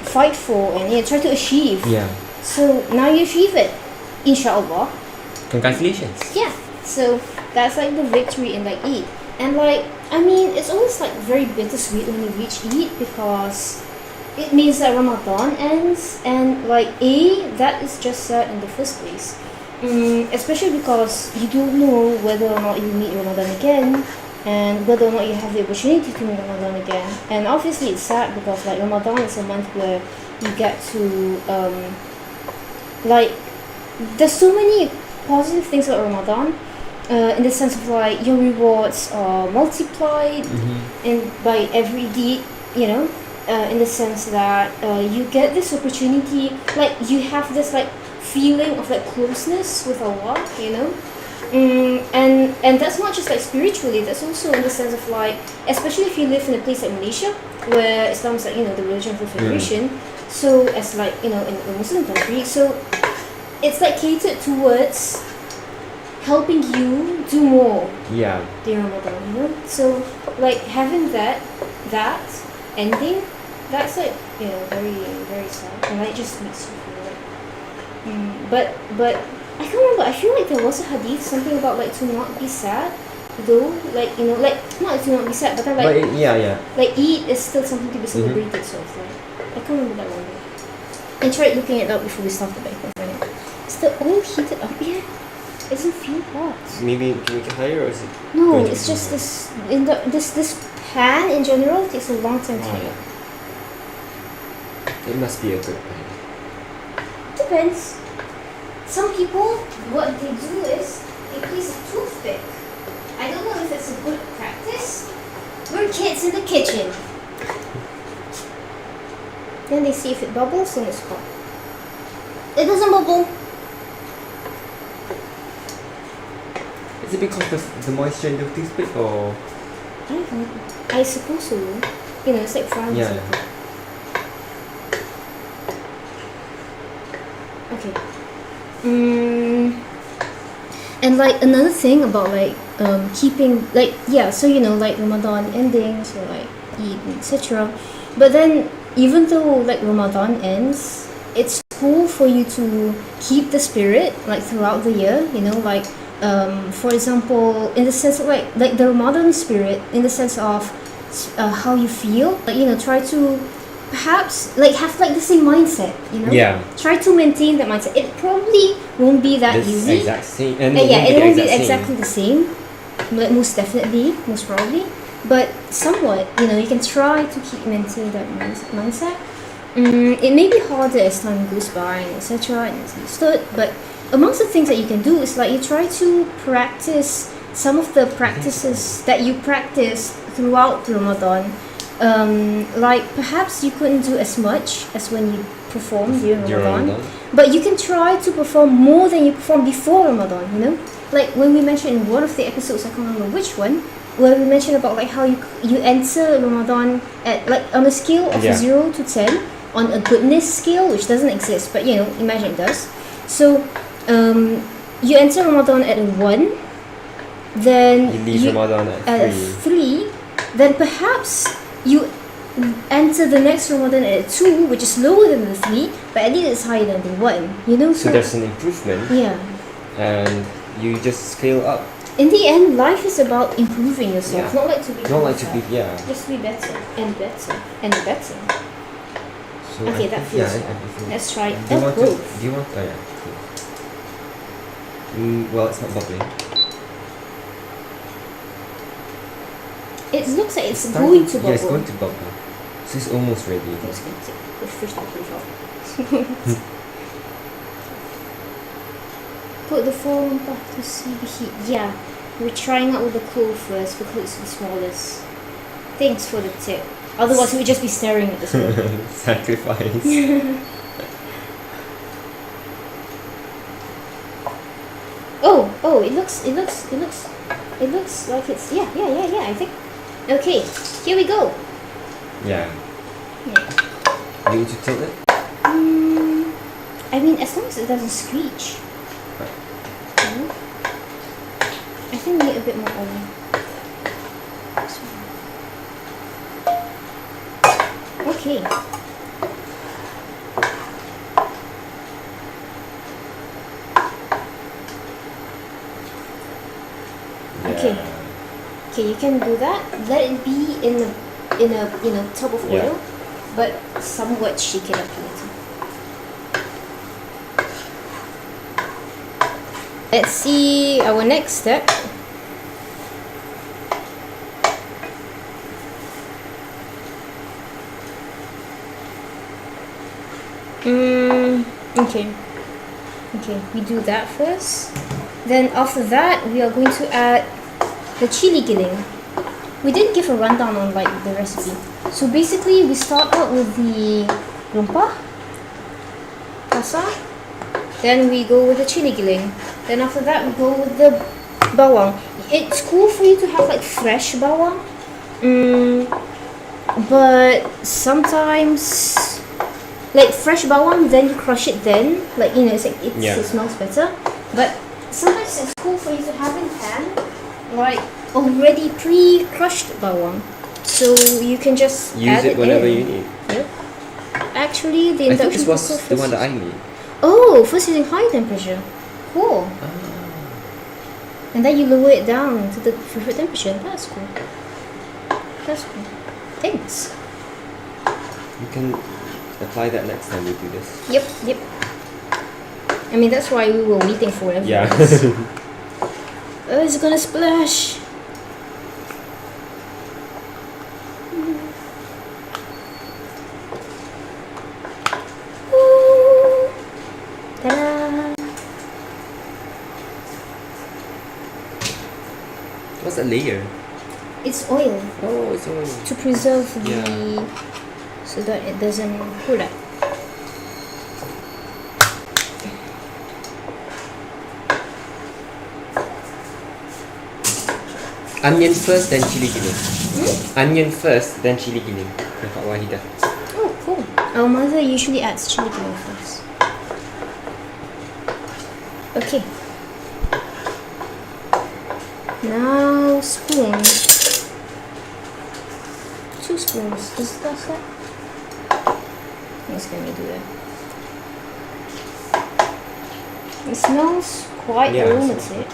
fight for and try to achieve. Yeah. So now you achieve it, inshallah. Congratulations. Yeah. So that's like the victory in like Eid. And like it's always like very bittersweet when you reach Eid because it means that Ramadan ends and like that is just sad in the first place. Especially because you don't know whether or not you meet Ramadan again and whether or not you have the opportunity to meet Ramadan again. And obviously it's sad because like Ramadan is a month where you get to like there's so many positive things about Ramadan. In the sense of like your rewards are multiplied and by every deed, in the sense that you get this opportunity, like you have this like feeling of like closeness with Allah, and that's not just like spiritually, that's also in the sense of like, especially if you live in a place like Malaysia where Islam is like the religion of the federation, so as like in a Muslim country, so it's like catered towards helping you do more during Ramadan, so like having that ending, that's like very very sad and like it just makes you feel like but I can't remember, I feel like there was a hadith something about like to not be sad though, like like not to not be sad but then like like Eid is still something to be celebrated, so it's like I can't remember that one though. I tried looking it up before we started, but I couldn't find it. Is the oil heated up yet? It doesn't feel hot. Maybe can we get higher or is it? No, it's just this this pan in general takes a long time to heat up. It must be a good pan. Depends. Some people, what they do is they place a toothpick. I don't know if it's a good practice. We're kids in the kitchen. Then they see if it bubbles and it's hot. It doesn't bubble. Is it because of the moisture in the toothpick or? I don't know. I suppose so. It's like frying something. Okay. And like another thing about like keeping like so like Ramadan ending, so like Eid etc. But then even though like Ramadan ends, it's cool for you to keep the spirit like throughout the year, like for example in the sense of like the Ramadan spirit, in the sense of how you feel, like try to perhaps like have like the same mindset, try to maintain that mindset. It probably won't be that easy, exact same, and it won't be exactly the same, like most definitely, most probably, but somewhat you can try to keep maintaining that mindset. It may be harder as time goes by and etc. and it's understood, but amongst the things that you can do is like you try to practice some of the practices that you practice throughout Ramadan. Like perhaps you couldn't do as much as when you perform during Ramadan, but you can try to perform more than you perform before Ramadan, like when we mentioned in one of the episodes, I can't remember which one, where we mentioned about like how you enter Ramadan at like on a scale of 0 to 10 on a goodness scale, which doesn't exist, but you know, imagine it does. So you enter Ramadan at a 1, then You leave Ramadan at 3. Then perhaps you enter the next Ramadan at a 2, which is lower than the 3, but at least it's higher than the 1. You know, So there's an improvement. Yeah. And you just scale up. In the end, life is about improving yourself, not like to be Yeah. Just to be better and better and better. So Okay, that feels I fun. feel- Let's try Do you want to? both. Do you want? Oh yeah. Cool. Well, it's not bubbling. It looks like it's starting- going to bubble. Yeah, it's going to bubble. So it's almost ready. I'm just going to take the fish off. Put the foam back to see the heat. Yeah, we're trying out with the cool first because it's the smallest. Thanks for the tip. Otherwise, we'd just be staring at the screen. Sacrifice. Oh, it looks like it's yeah. I think. Okay, here we go. Yeah. Yeah. You need to tilt it. I mean, as long as it doesn't screech. No? I think we need a bit more oil. Okay. Okay. Okay, you can do that. Let it be in a tub of oil, but somewhat shake it up a little. Let's see our next step. Okay. Okay, we do that first. Then after that, we are going to add the chili giling. We didn't give a rundown on like the recipe. So basically, we start out with the rempah, rasa. Then we go with the chili giling. Then after that, we go with the bawang. It's cool for you to have like fresh bawang. But sometimes, like fresh bawang, then you crush it. Then, like you know, it smells better. But sometimes it's cool for you to have in pan, like already pre-crushed bawang, so you can just Use add it whenever in. you need. Yep. Actually, the I think induction this was cooker the first one that I need. Oh, first using high temperature. Cool. And then you lower it down to the preferred temperature. That's cool. That's cool. Thanks. You can apply that next time we do this. Yep. I mean, that's why we were waiting for it. Yeah. Oh, it's gonna splash. Ooh. Ta-da. What's that layer? It's oil Oh, it's oil. to preserve the Yeah. so that it doesn't pull up. Onion first, then chili giling. Onion first, then chili giling. Nampak Wahidah. Oh, cool. Our mother usually adds chili giling first. Okay. Now spoons. 2 spoons. Is that that? Let's let me do that. It smells quite aromatic.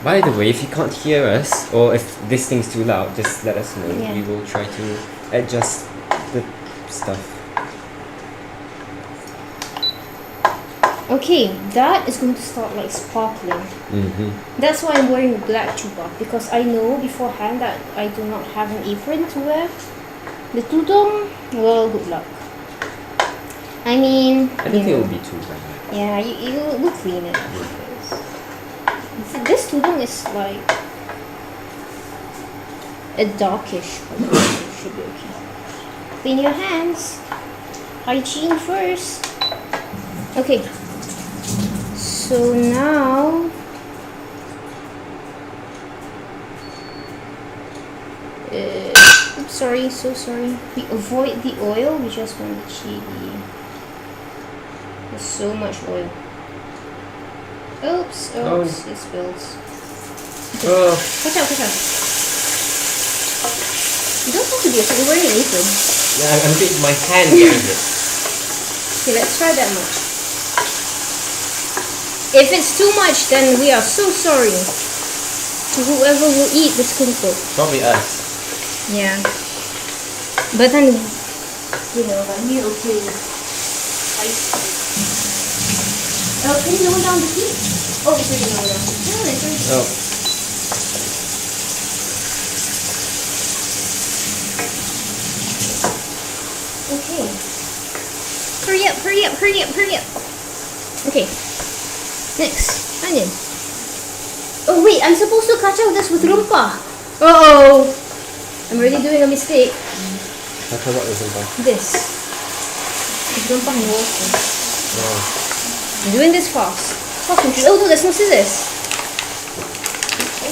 By the way, if you can't hear us, or if this thing's too loud, just let us know. Yeah. We will try to adjust the stuff. Okay, that is going to start like sparkling. That's why I'm wearing a black jubah, because I know beforehand that I do not have an apron to wear. The tudung, well, good luck. I mean, I don't think it will be too bad. yeah, you will clean it. This tudung is like a darkish color. It should be okay. Clean your hands. Hygiene first. Okay. So now oops, sorry, so sorry. We avoid the oil, we just want the chili. There's so much oil. Oops, it spills. Okay. Watch out, watch out. You don't have to be afraid, you're wearing an apron. Yeah, I'm getting my hand getting it. Okay, let's try that much. If it's too much, then we are so sorry to whoever will eat this kerupuk. Probably us. Yeah. But then, you know, like we're okay with spicy. Can you lower down the heat? Oh, it's already lower down. No, it's already. Oh. Okay. Hurry up, hurry up, hurry up, hurry up. Okay. Next, onion. Oh wait, I'm supposed to kacau this with rumpah. Uh-oh. I'm already doing a mistake. Kacau what is it? This. It's rumpah and water. Oh. I'm doing this fast. Fast and oh no, there's no scissors.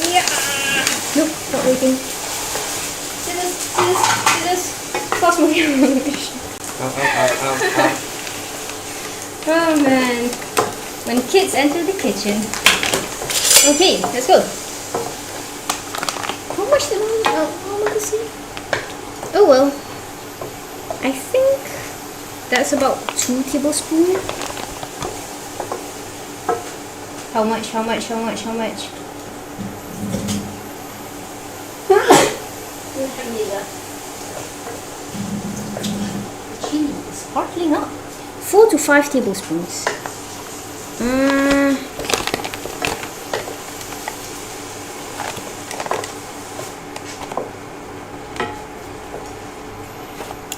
Yeah. Nope, not working. Scissors, scissors, scissors. Fast moving. Ow. Oh man. When kids enter the kitchen. Okay, let's go. How much did I see? Oh well. I think that's about 2 tablespoons. How much? Alhamdulillah. Chili is sparkling up. 4 to 5 tablespoons.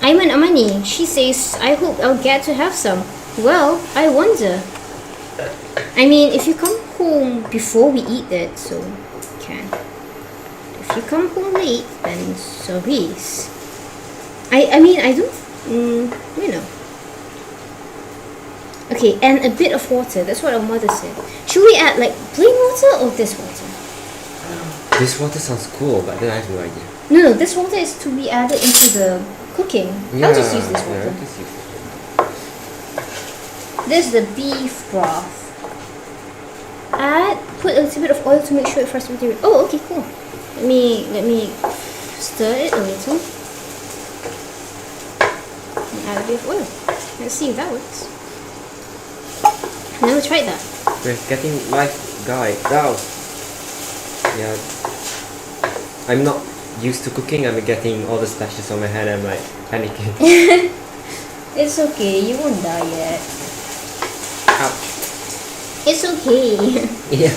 Ayman Amani, she says, I hope I'll get to have some. Well, I wonder. I mean, if you come home before we eat it, so can. If you come home late, then sorry. I mean, I don't, you know. Okay, and a bit of water. That's what our mother said. Should we add like plain water or this water? This water sounds cool, but then I have no idea. No, this water is to be added into the cooking. I'll just use this water. Yeah, just use it. This is the beef broth. Put a little bit of oil to make sure it fries with. Oh, okay, cool. Let me stir it a little. And add a bit of oil. Let's see if that works. Never tried that. We're getting live guide. Wow. Yeah. I'm not used to cooking. I'm getting all the splashes on my hand. I'm like panicking. It's okay. You won't die yet. Ouch. It's okay. Yeah.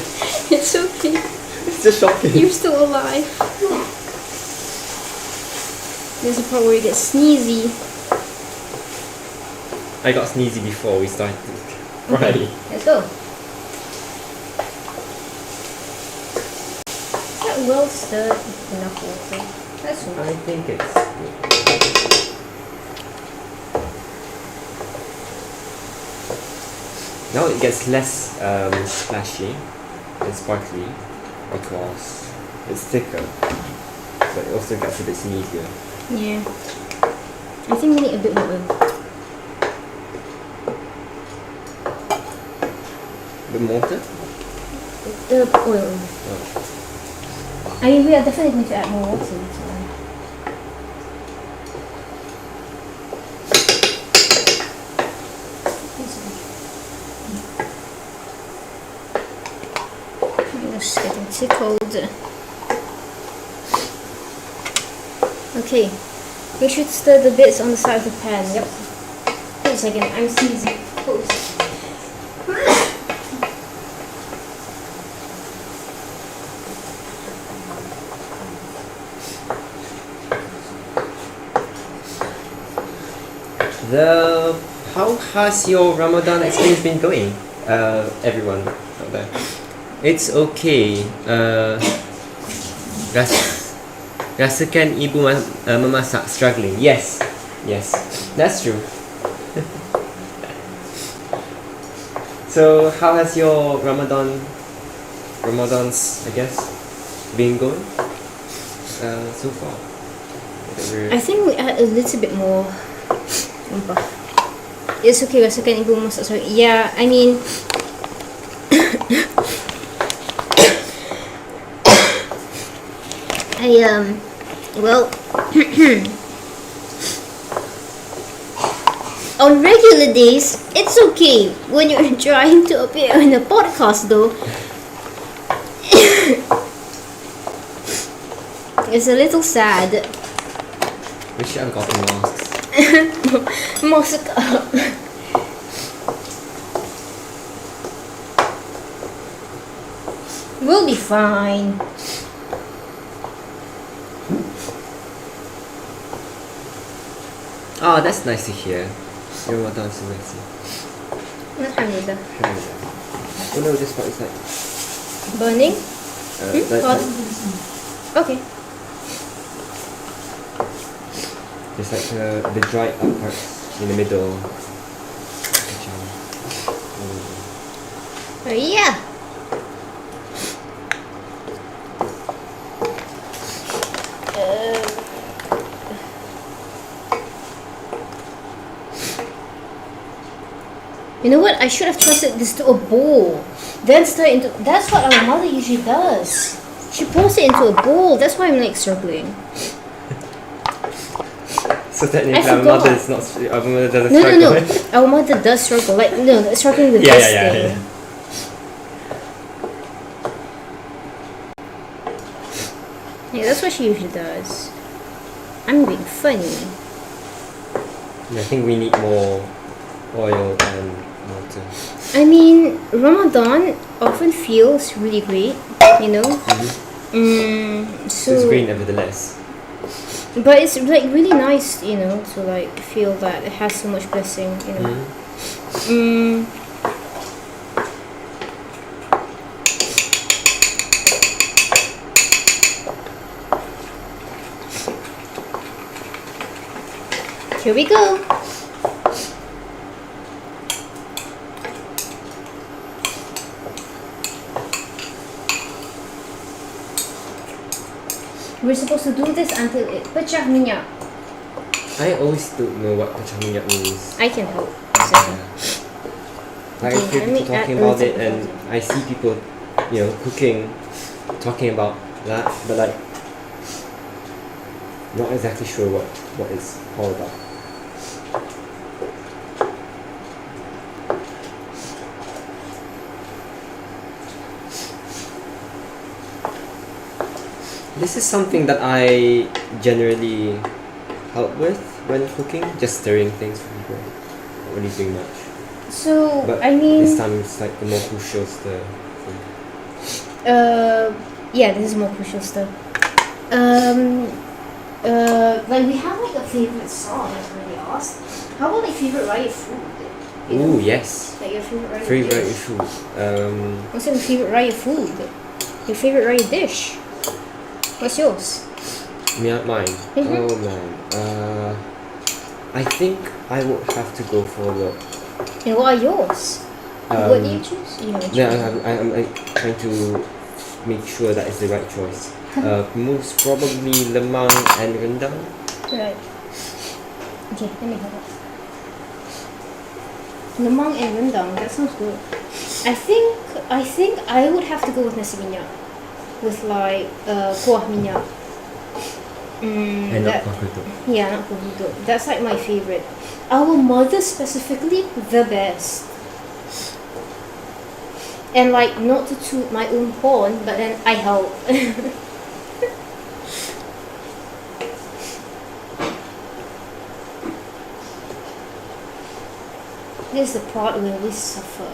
It's okay. It's just shocking. You're still alive. There's a part where you get sneezy. I got sneezy before we started. Okay, Right. let's go. Is that well stirred with enough water? That's all. I think it's good. Now it gets less splashy and sparkly because it's thicker, but it also gets a bit sneezier. Yeah. I think we need a bit more oil. The water? Oil. Oh. I mean, we are definitely going to add more water later on. I'm just getting tickled. Okay, we should stir the bits on the side of the pan. Yep. Wait a second, I'm sneezing. Close. How has your Ramadan experience been going, everyone out there? It's okay. Rasakan ibu memasak, struggling. Yes, So how has your Ramadans, I guess, been going so far? I think we add a little bit more. It's okay, rasakan ibu masak sorry. Yeah, I mean well on regular days it's okay. When you're trying to appear in a podcast though it's a little sad. We should have gotten masks. Mask up. We'll be fine. Oh, that's nice to hear. Your Ramadan is nice. Alhamdulillah. Oh no, this part is like Burning? Hot? Okay. there's like the dried up parts in the middle. Yeah. You know what? I should have trusted this to a bowl. Then stir into. That's what our mother usually does. She pours it into a bowl. That's why I'm like struggling. So technically, I our forgot. mother is not. Our mother doesn't No, struggle. no, no. Our mother does struggle. Like no, struggling with Yeah, this yeah, thing. yeah. Yeah, that's what she usually does. I'm being funny. I think we need more oil and water. I mean, Ramadan often feels really great, you know. So it's So, green nevertheless. but it's like really nice, you know, to like feel that it has so much blessing, you know. Here we go. We're supposed to do this until it pecah minyak. I always don't know what pecah minyak means. I can help. A second. Like I Okay, hear let me people talking add a about little it, and I see people, cooking, talking about that, but like, not exactly sure what it's all about. This is something that I generally help with when cooking, just stirring things for people. Not really doing much. So, But I mean, this time it's like the more crucial stir thing. yeah, this is more crucial stuff. Like we have like a favorite song, as already asked. How about like favorite raya food? You know? Ooh, yes. Like your favorite raya Favorite dish. food. What's your favorite raya food? Your favorite raya dish? What's yours? Mine. Mhm. Oh man. I think I would have to go for the. And what are yours? What do you choose? You haven't Yeah, chosen. I'm like trying to make sure that it's the right choice. Most probably lemang and rendang. Right. Okay, let me have it. Lemang and rendang. That sounds good. I think I would have to go with nasi minyak, with like kuah minyak. And not pakutuk. Yeah, not kuah huduk. That's like my favorite. Our mother specifically, the best. And like not to toot my own horn, but then I help. This is the part where we suffer.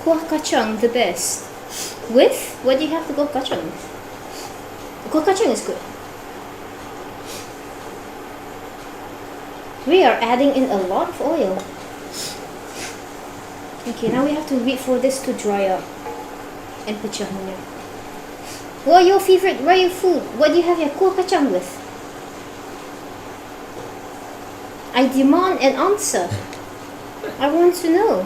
Kuah kacang, the best. With what do you have to go kacang? Kuah kacang is good. We are adding in a lot of oil. Okay, now we have to wait for this to dry up and pecah minyak. What are your favorite raya food? What do you have your kuah kacang with? I demand an answer. I want to know.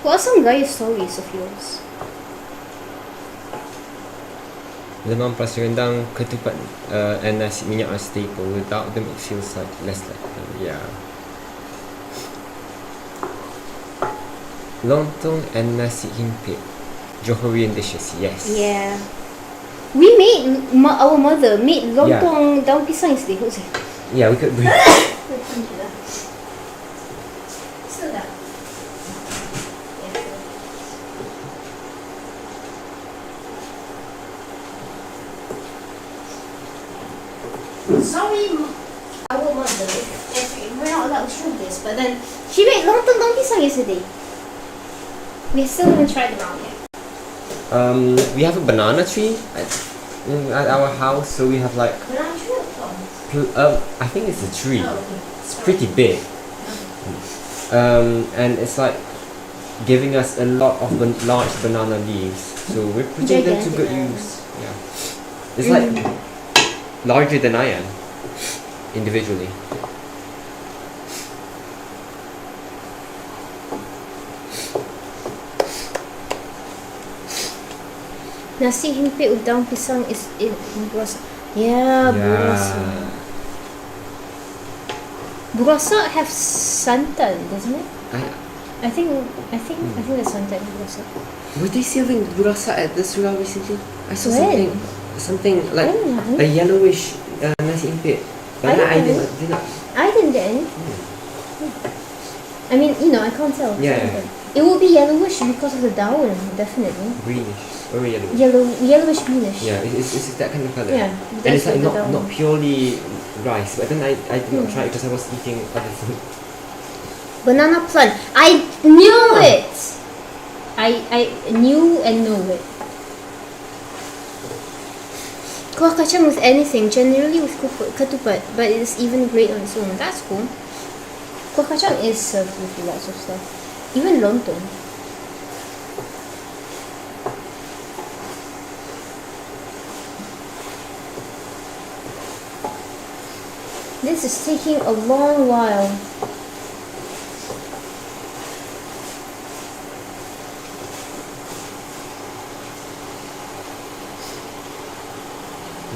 What are some raya stories of yours? Lemang pasir rendang, ketupat, and nasi minyak are staple. Without them, it feels like less like yeah. Lontong and nasi himpit, Johorian dishes. Yes. Yeah. We made our mother made lontong daun pisang yesterday. Who's it? Yeah, we could. Sorry, our mother. We're not allowed to show this, but then she made lontong daun pisang yesterday. We still haven't tried it around yet. We have a banana tree at our house, so we have like. Banana tree or plums? I think it's a tree. Oh, okay. It's pretty big. And it's like giving us a lot of large banana leaves, so we're putting them to good use. Yeah, it's like larger than I am individually. Nasi himpit with daun pisang is in burasa. Yeah, burasa. Burasa have santan, doesn't it? I think there's santan in burasa. Were they serving burasa at the surau recently? I saw When? something like I don't know. a yellowish nasi impit. But I did not. I didn't get any. I mean, I can't tell. Yeah. It will be yellowish because of the daun, definitely. Greenish or yellowish. Yellowish greenish. Yeah, it's that kind of color. Yeah, and it's like that's what the not purely rice. But then I did not try it because I was eating other food. Banana plant. I knew it. I knew and know it. Kuah kacang with anything, generally with ketupat, but it's even great on its own. That's cool. Kuah kacang is served with lots of stuff, even lontong. This is taking a long while.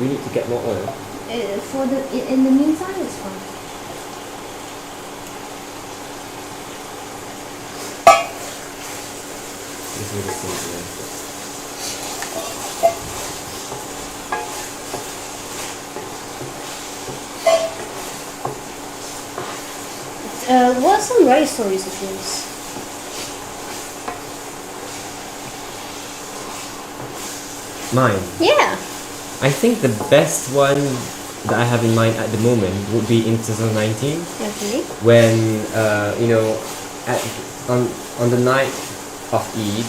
We need to get more oil. In the meantime, it's fine. This is the same. What are some rice stories of yours? Mine. Yeah. I think the best one that I have in mind at the moment would be in 2019 Okay. when on the night of Eid,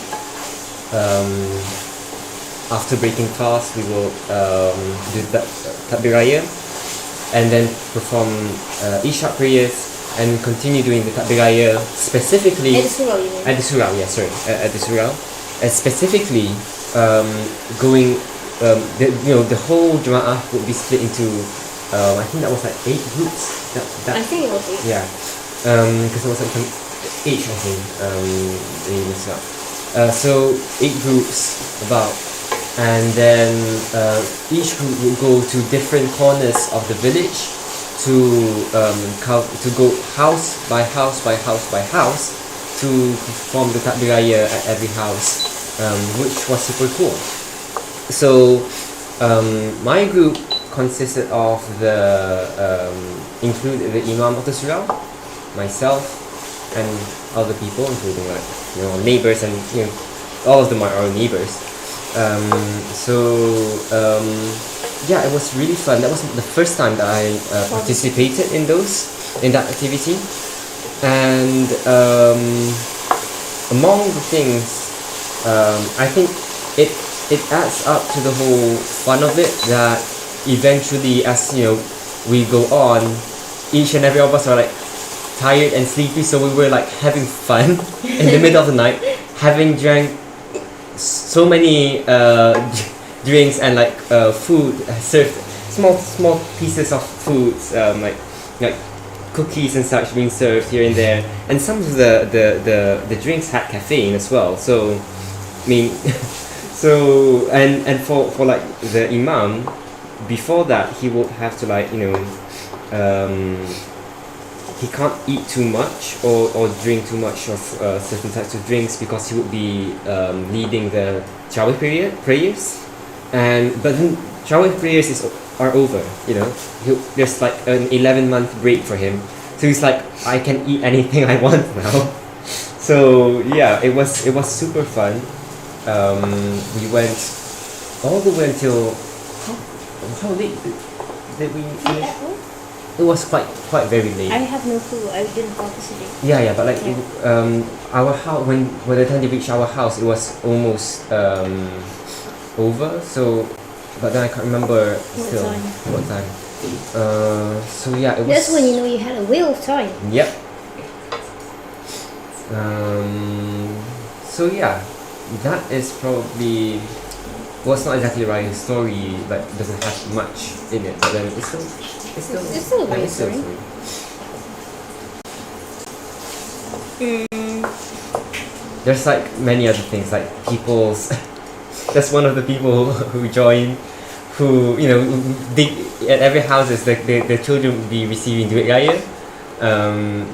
after breaking fast, we will do takbir raya and then perform Isha prayers and continue doing the takbir raya specifically At the surau, you mean? at the surau. Yeah, sorry, at the surau, and specifically going. The whole Jama'ah would be split into, I think that was like 8 groups. I think it was 8. Yeah, because it was like each, I think, in Islam. So 8 groups about, and then each group would go to different corners of the village to go house by house by house by house to perform the takbir raya at every house, which was super cool. So my group consisted of included the Imam of the Surau, myself, and other people, including neighbors, and all of them are our neighbors. Yeah, it was really fun. That was the first time that I participated in that activity, and among the things, I think it adds up to the whole fun of it that eventually, as we go on, each and every of us are like tired and sleepy, so we were like having fun in the middle of the night, having drank so many drinks and food served, small pieces of foods, like cookies and such being served here and there, and some of the drinks had caffeine as well. So, I mean, so and for like the imam, before that he would have to like he can't eat too much or drink too much of certain types of drinks because he would be leading the Tarawih prayers, but then Tarawih prayers are over. There's like an 11-month break for him, so he's like, I can eat anything I want now. So yeah, it was super fun. We went all the way until how late did we finish? It was quite very late. I have no clue. I didn't participate. Yeah, but like our house, when by the time they reached our house, it was almost over. So, but then I can't remember what time. So yeah, it was. That's when you know you had a whale of time. Yep. So yeah, that is probably. Well, it's not exactly a Ryan story, but it doesn't have much in it. But then it's still a Ryan story. There's like many other things, like people's. That's one of the people who joined, who they at every houses the children would be receiving duit raya.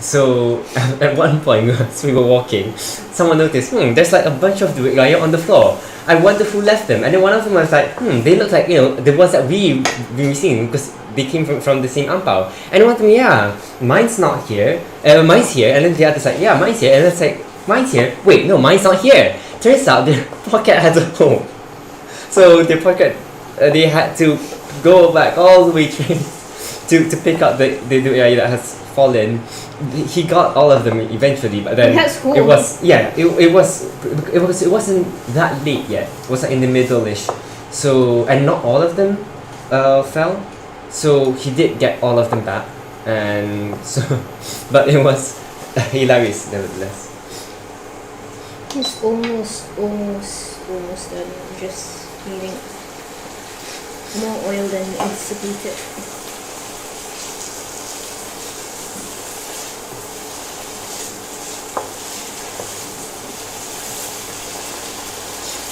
So at one point as we were walking, someone noticed, there's like a bunch of duit raya on the floor. I wonder who left them. And then one of them was like, they look like the ones that we've been receiving because they came from the same ampao. And one of them, yeah, mine's not here. Mine's here. And then the other's like, yeah, mine's here. And it's like, mine's here. Wait, no, mine's not here. Turns out their pocket has a hole. So their pocket, they had to go back all the way to pick up the duit that has fallen. He got all of them eventually, but then it wasn't that late yet. It was like in the middle-ish. So, and not all of them fell. So he did get all of them back, and so, but it was hilarious nevertheless. It's almost done. Just needing more oil than anticipated.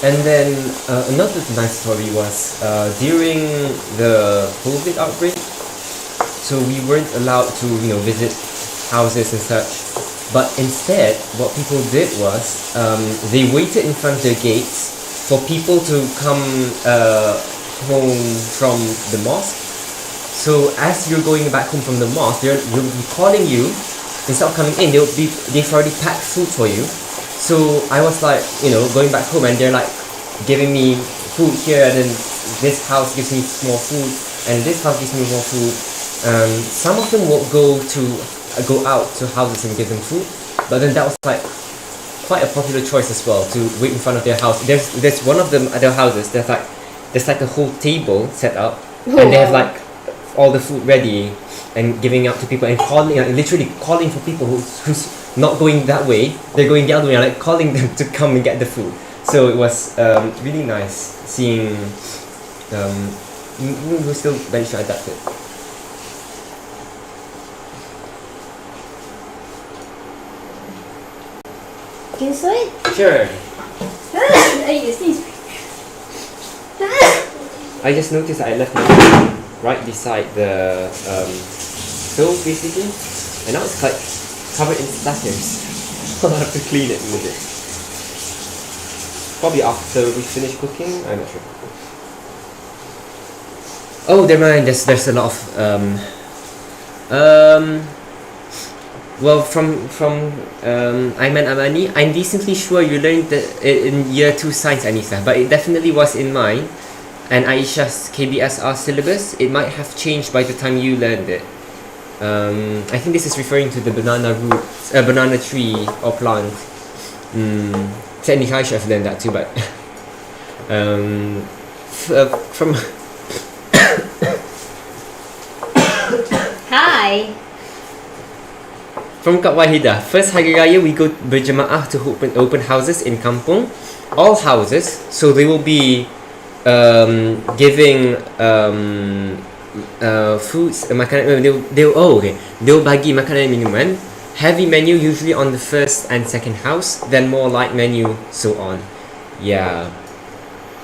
And then another nice story was during the COVID outbreak. So we weren't allowed to visit houses and such. But instead, what people did was they waited in front of their gates for people to come home from the mosque. So as you're going back home from the mosque, they'll be calling you. Instead of coming in, they've already packed food for you. So I was like, going back home, and they're like giving me food here, and then this house gives me more food, and this house gives me more food. Some of them will go out to houses and give them food, but then that was like quite a popular choice as well, to wait in front of their house. There's one of them at their houses. There's like a whole table set up, and they have like all the food ready and giving out to people and literally calling for people who's not going that way. They're going the other way, like calling them to come and get the food. So it was really nice seeing. We're still very sure adapted. Can you swallow it? Sure. You sneeze. I just noticed that I left my phone right beside the stove basically, and now it's like covered in splatters. I'll have to clean it in a bit. Probably after we finish cooking, I'm not sure. Oh, never mind. There's a lot of well, from Ayman Amani, I'm decently sure you learned in year 2 science, Anissa, but it definitely was in mine and Aisha's KBSR syllabus. It might have changed by the time you learned it. I think this is referring to the banana tree or plant. Technically I should have learned that too, but from Hi. From Kak Wahidah, first Hari Raya we go berjemaah to open houses in kampung, all houses, so they will be giving foods, makanan, they'll bagi makanan dan minuman. Heavy menu usually on the first and second house, then more light menu, so on. Yeah,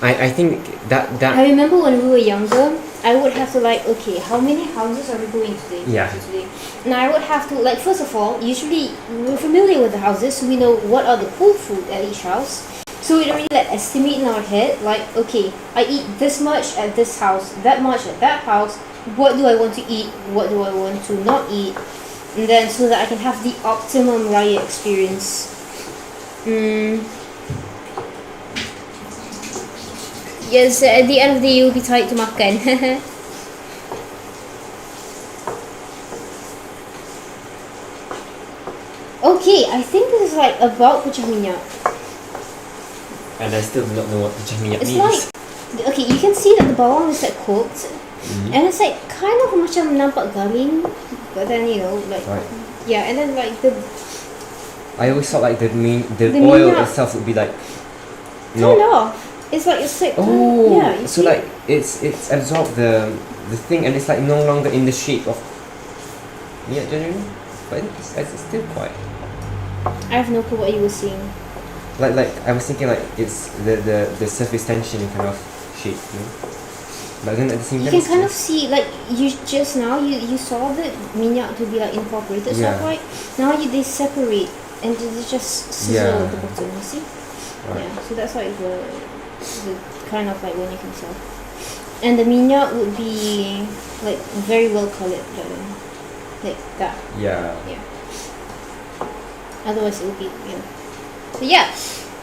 I think that I remember when we were younger, I would have to like, okay, how many houses are we going today? Yeah. Today? Now I would have to like, first of all, usually we're familiar with the houses, so we know what are the cool food at each house. So we already like estimate in our head, like, okay, I eat this much at this house, that much at that house. What do I want to eat? What do I want to not eat? And then so that I can have the optimum raya experience. Yes, at the end of the day, you'll be tired to makan. Okay, I think this is like about pecah minyak. and I still do not know what pecah minyak It's means. like, okay, you can see that the bawang is like cooked, and it's like kind of macam nampak garing, but then you know like Right. yeah, and then like the I always thought like the The oil minyak. itself would be like kind of it's like Oh, yeah, you so see? like it's absorbed the thing, and it's like no longer in the shape of minyak generally, but it's still quite I have no clue what you were saying. like I was thinking like it's the surface tension kind of shape, you know? But then at the same You time, can kind of see like you just now you saw the minyak to be like incorporated, Yeah. so right now they separate and they just sizzle Yeah. at the bottom. You see? Right. Yeah, so that's like the kind of like when you can tell. And the minyak would be like very well colored, like that. Yeah. Yeah. Otherwise, it would be So yeah,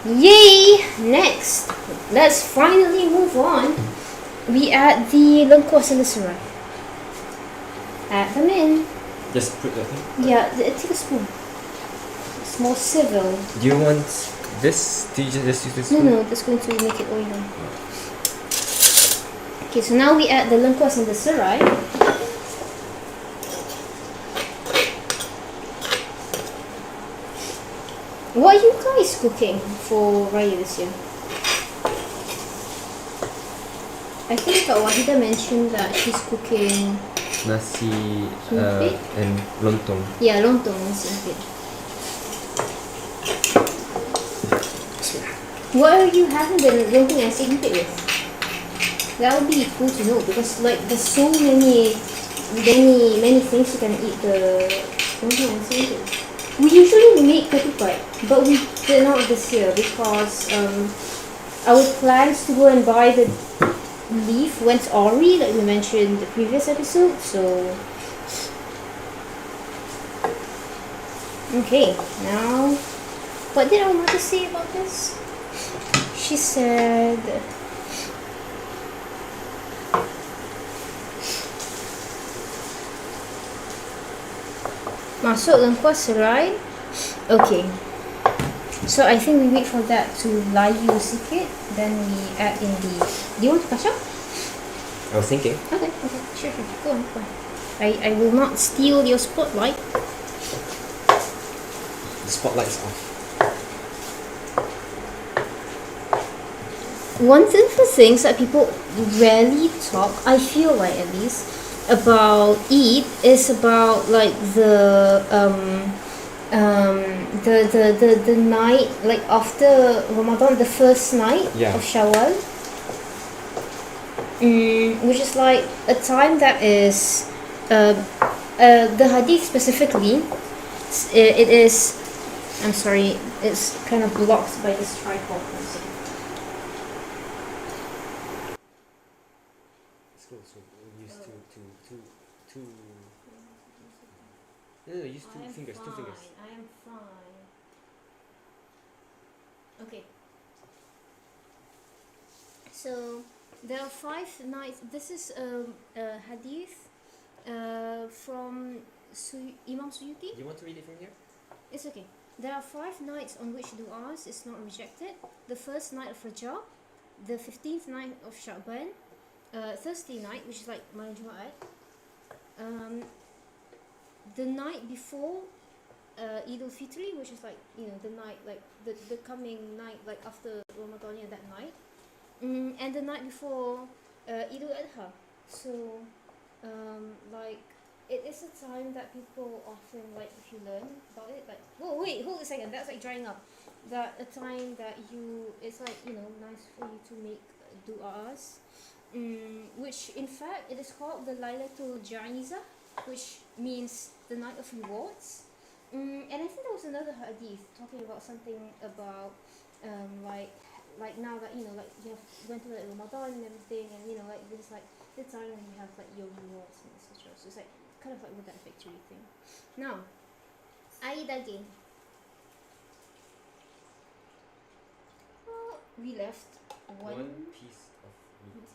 yay! Next, let's finally move on. We add the lengkuas and the serai. Add them in. Just put the thing. Yeah, take a spoon. It's more civil. Do you want this? Do you just use this? No, that's going to make it oily. Okay, so now we add the lengkuas and the serai. What are you guys cooking for Raya this year? I think Kak Wahida mentioned that she's cooking Nasi Simpit? and lontong. yeah, lontong and simpit. What are you having the lontong and simpit with? That would be cool to know because like there's so many things you can eat the lontong and simpit. We usually make ketupat, but we did not this year because our plans to go and buy the leaf went awry, like we mentioned in the previous episode. So okay, now what did our mother say about this? She said masuk lengkuas serai. Okay, so I think we wait for that to layu sikit, then we add in the. Do you want to kacang? I was thinking. Okay, sure, go on. I will not steal your spotlight. The spotlight's off. One of the things that people rarely talk, I feel like at least, about Eid is about like the night, like after Ramadan, the first night Yeah. of Shawwal, which is like a time that is the hadith specifically. It is. I'm sorry, it's kind of blocked by this tripod. No, use two fingers. Two fingers. I am fine. Okay. So there are 5 nights. This is a hadith from Imam Suyuti. Do you want to read it from here? It's okay. There are 5 nights on which du'as is not rejected. The first night of Rajab, the 15th night of Sha'ban, Thursday night, which is like Malam Jumaat, the night before Eid al-Fitri, which is like, you know, the night, like the coming night, like after Ramadan, yeah, that night, and the night before Eid al-Adha. So like it is a time that people often like if you learn about it like whoa wait hold a second that's like drying up that a time that you it's like nice for you to make du'as which in fact it is called the Laylatul Ja'iza which means the night of rewards and I think there was another hadith talking about something about like now that like you have went through like Ramadan and everything and like this is like the time when you have like your rewards and etc. So it's like kind of like with that victory thing. Now, air daging. Oh, we left one piece of meat.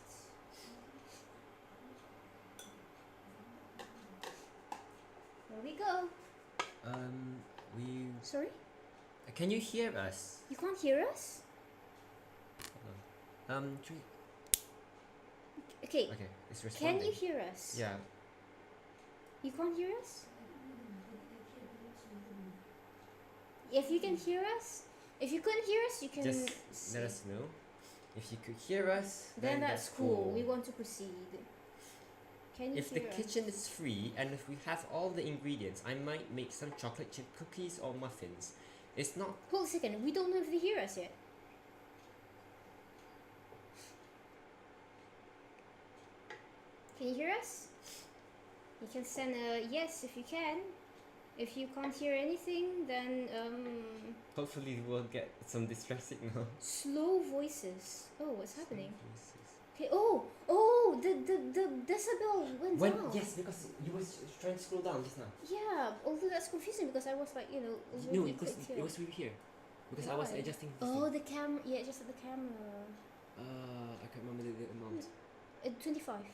There we go. We. Sorry? Can you hear us? You can't hear us? Hold on. Okay. Okay, it's responding. Can you hear us? Yeah. You can't hear us? If you can hear us, if you couldn't hear us, you can Just say. let us know. If you could hear us, Then that's cool. We want to proceed. Can you If the hear us? kitchen is free and if we have all the ingredients, I might make some chocolate chip cookies or muffins. It's not. Hold a second. We don't know if they hear us yet. Can you hear us? You can send a yes if you can. If you can't hear anything, then Hopefully, we'll get some distress signal. slow voices. Oh, what's happening? Okay. Oh, the decibel went down. Yes, because you were trying to scroll down just now. Yeah, although that's confusing because I was like, No, already because clicked here. it was really here. Because I was Why? adjusting. Oh, the cam. Yeah, just at the camera. I can't remember the amount. 25. 25.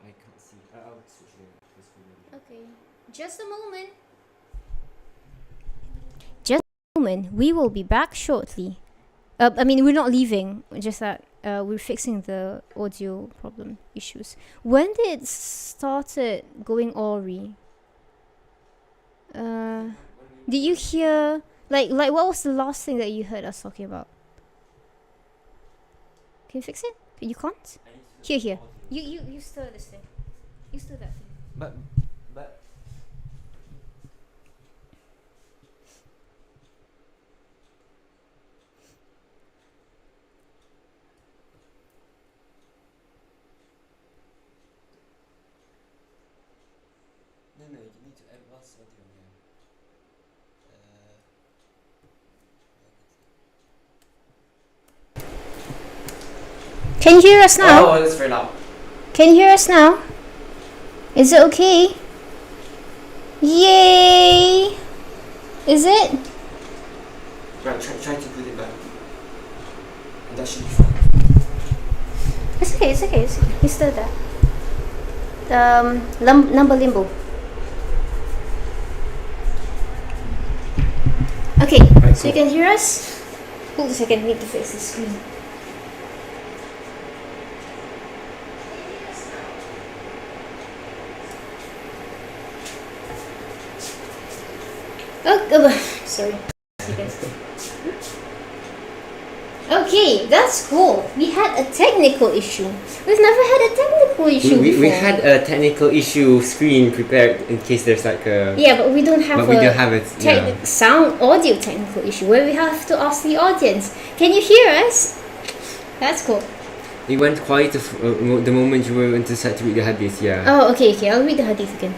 I can't see. I'll switch the screen. Okay. Just a moment. Just a moment. We will be back shortly. I mean, we're not leaving. Just that we're fixing the audio problem issues. When did it started going awry? Did you hear like what was the last thing that you heard us talking about? Can you fix it? You can't? Here. You stir this thing. You stir that thing. But no, you need to advance audio. Can you hear us now? Oh, that's very loud. Can you hear us now? Is it okay? Yay! Is it? Right, try to put it back. And that should be fine. It's okay. You still there. Number limbo. Okay, Right, so you can hear us? Hold a second, I need to fix the screen. Sorry. Okay, that's cool. We had a technical issue. We've never had a technical issue before. We had a technical issue screen prepared in case there's like a... Yeah, but we don't have sound audio technical issue where we have to ask the audience. Can you hear us? That's cool. It went quiet the moment you were going to start to read the hadith, yeah. Oh, okay. I'll read the hadith again.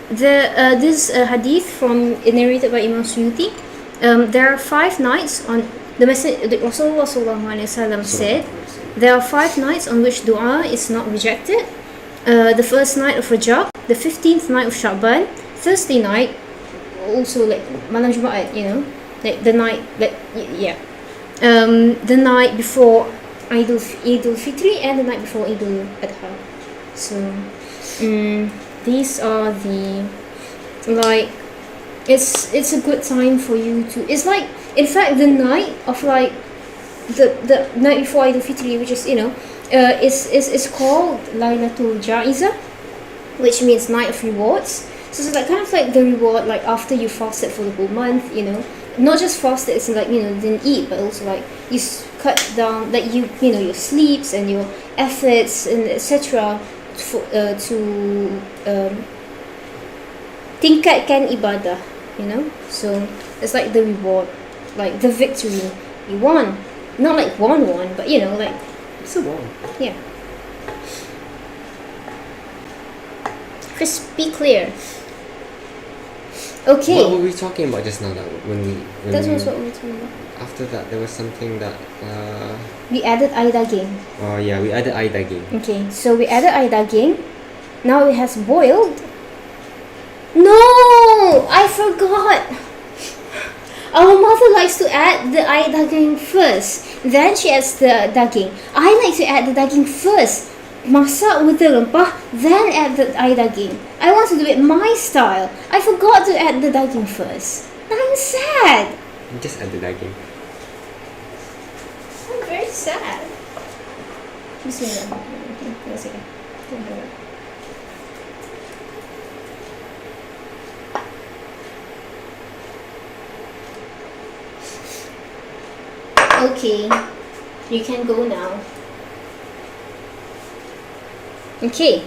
This hadith narrated by Imam Suyuti. There are 5 nights on the Rasulullah said there are 5 nights on which dua is not rejected. The first night of Rajab, the 15th night of Sha'ban, Thursday night, also like Malam Jumaat, like the night, the night before Eidul Fitri and the night before Eidul Adha. So these are the it's a good time for you to. It's like in fact the night of the night before Eidul Fitri, which is is called Laylatul Ja'iza, which means night of rewards. So it's like kind of like the reward like after you fasted for the whole month, not just fasted, it's like didn't eat, but also like you cut down, like you know, your sleeps and your efforts and etc. To tingkatkan ibadah, you know. So it's like the reward, like the victory. You won, not like won, but you know, like It's a wall. yeah. Crispy clear. Okay. What were we talking about just now? That when That we, was what we were talking about. after that there was something that. We added air daging. Oh yeah, we added air daging. Okay, so we added air daging. Now it has boiled. No, I forgot. Our mother likes to add the air daging first. Then she adds the daging. I like to add the daging first. Masak with the rempah, then add the air daging. I want to do it my style. I forgot to add the daging first. I'm sad. Just add the daging. I'm very sad. Bismillah. One second. Okay, you can go now. Okay,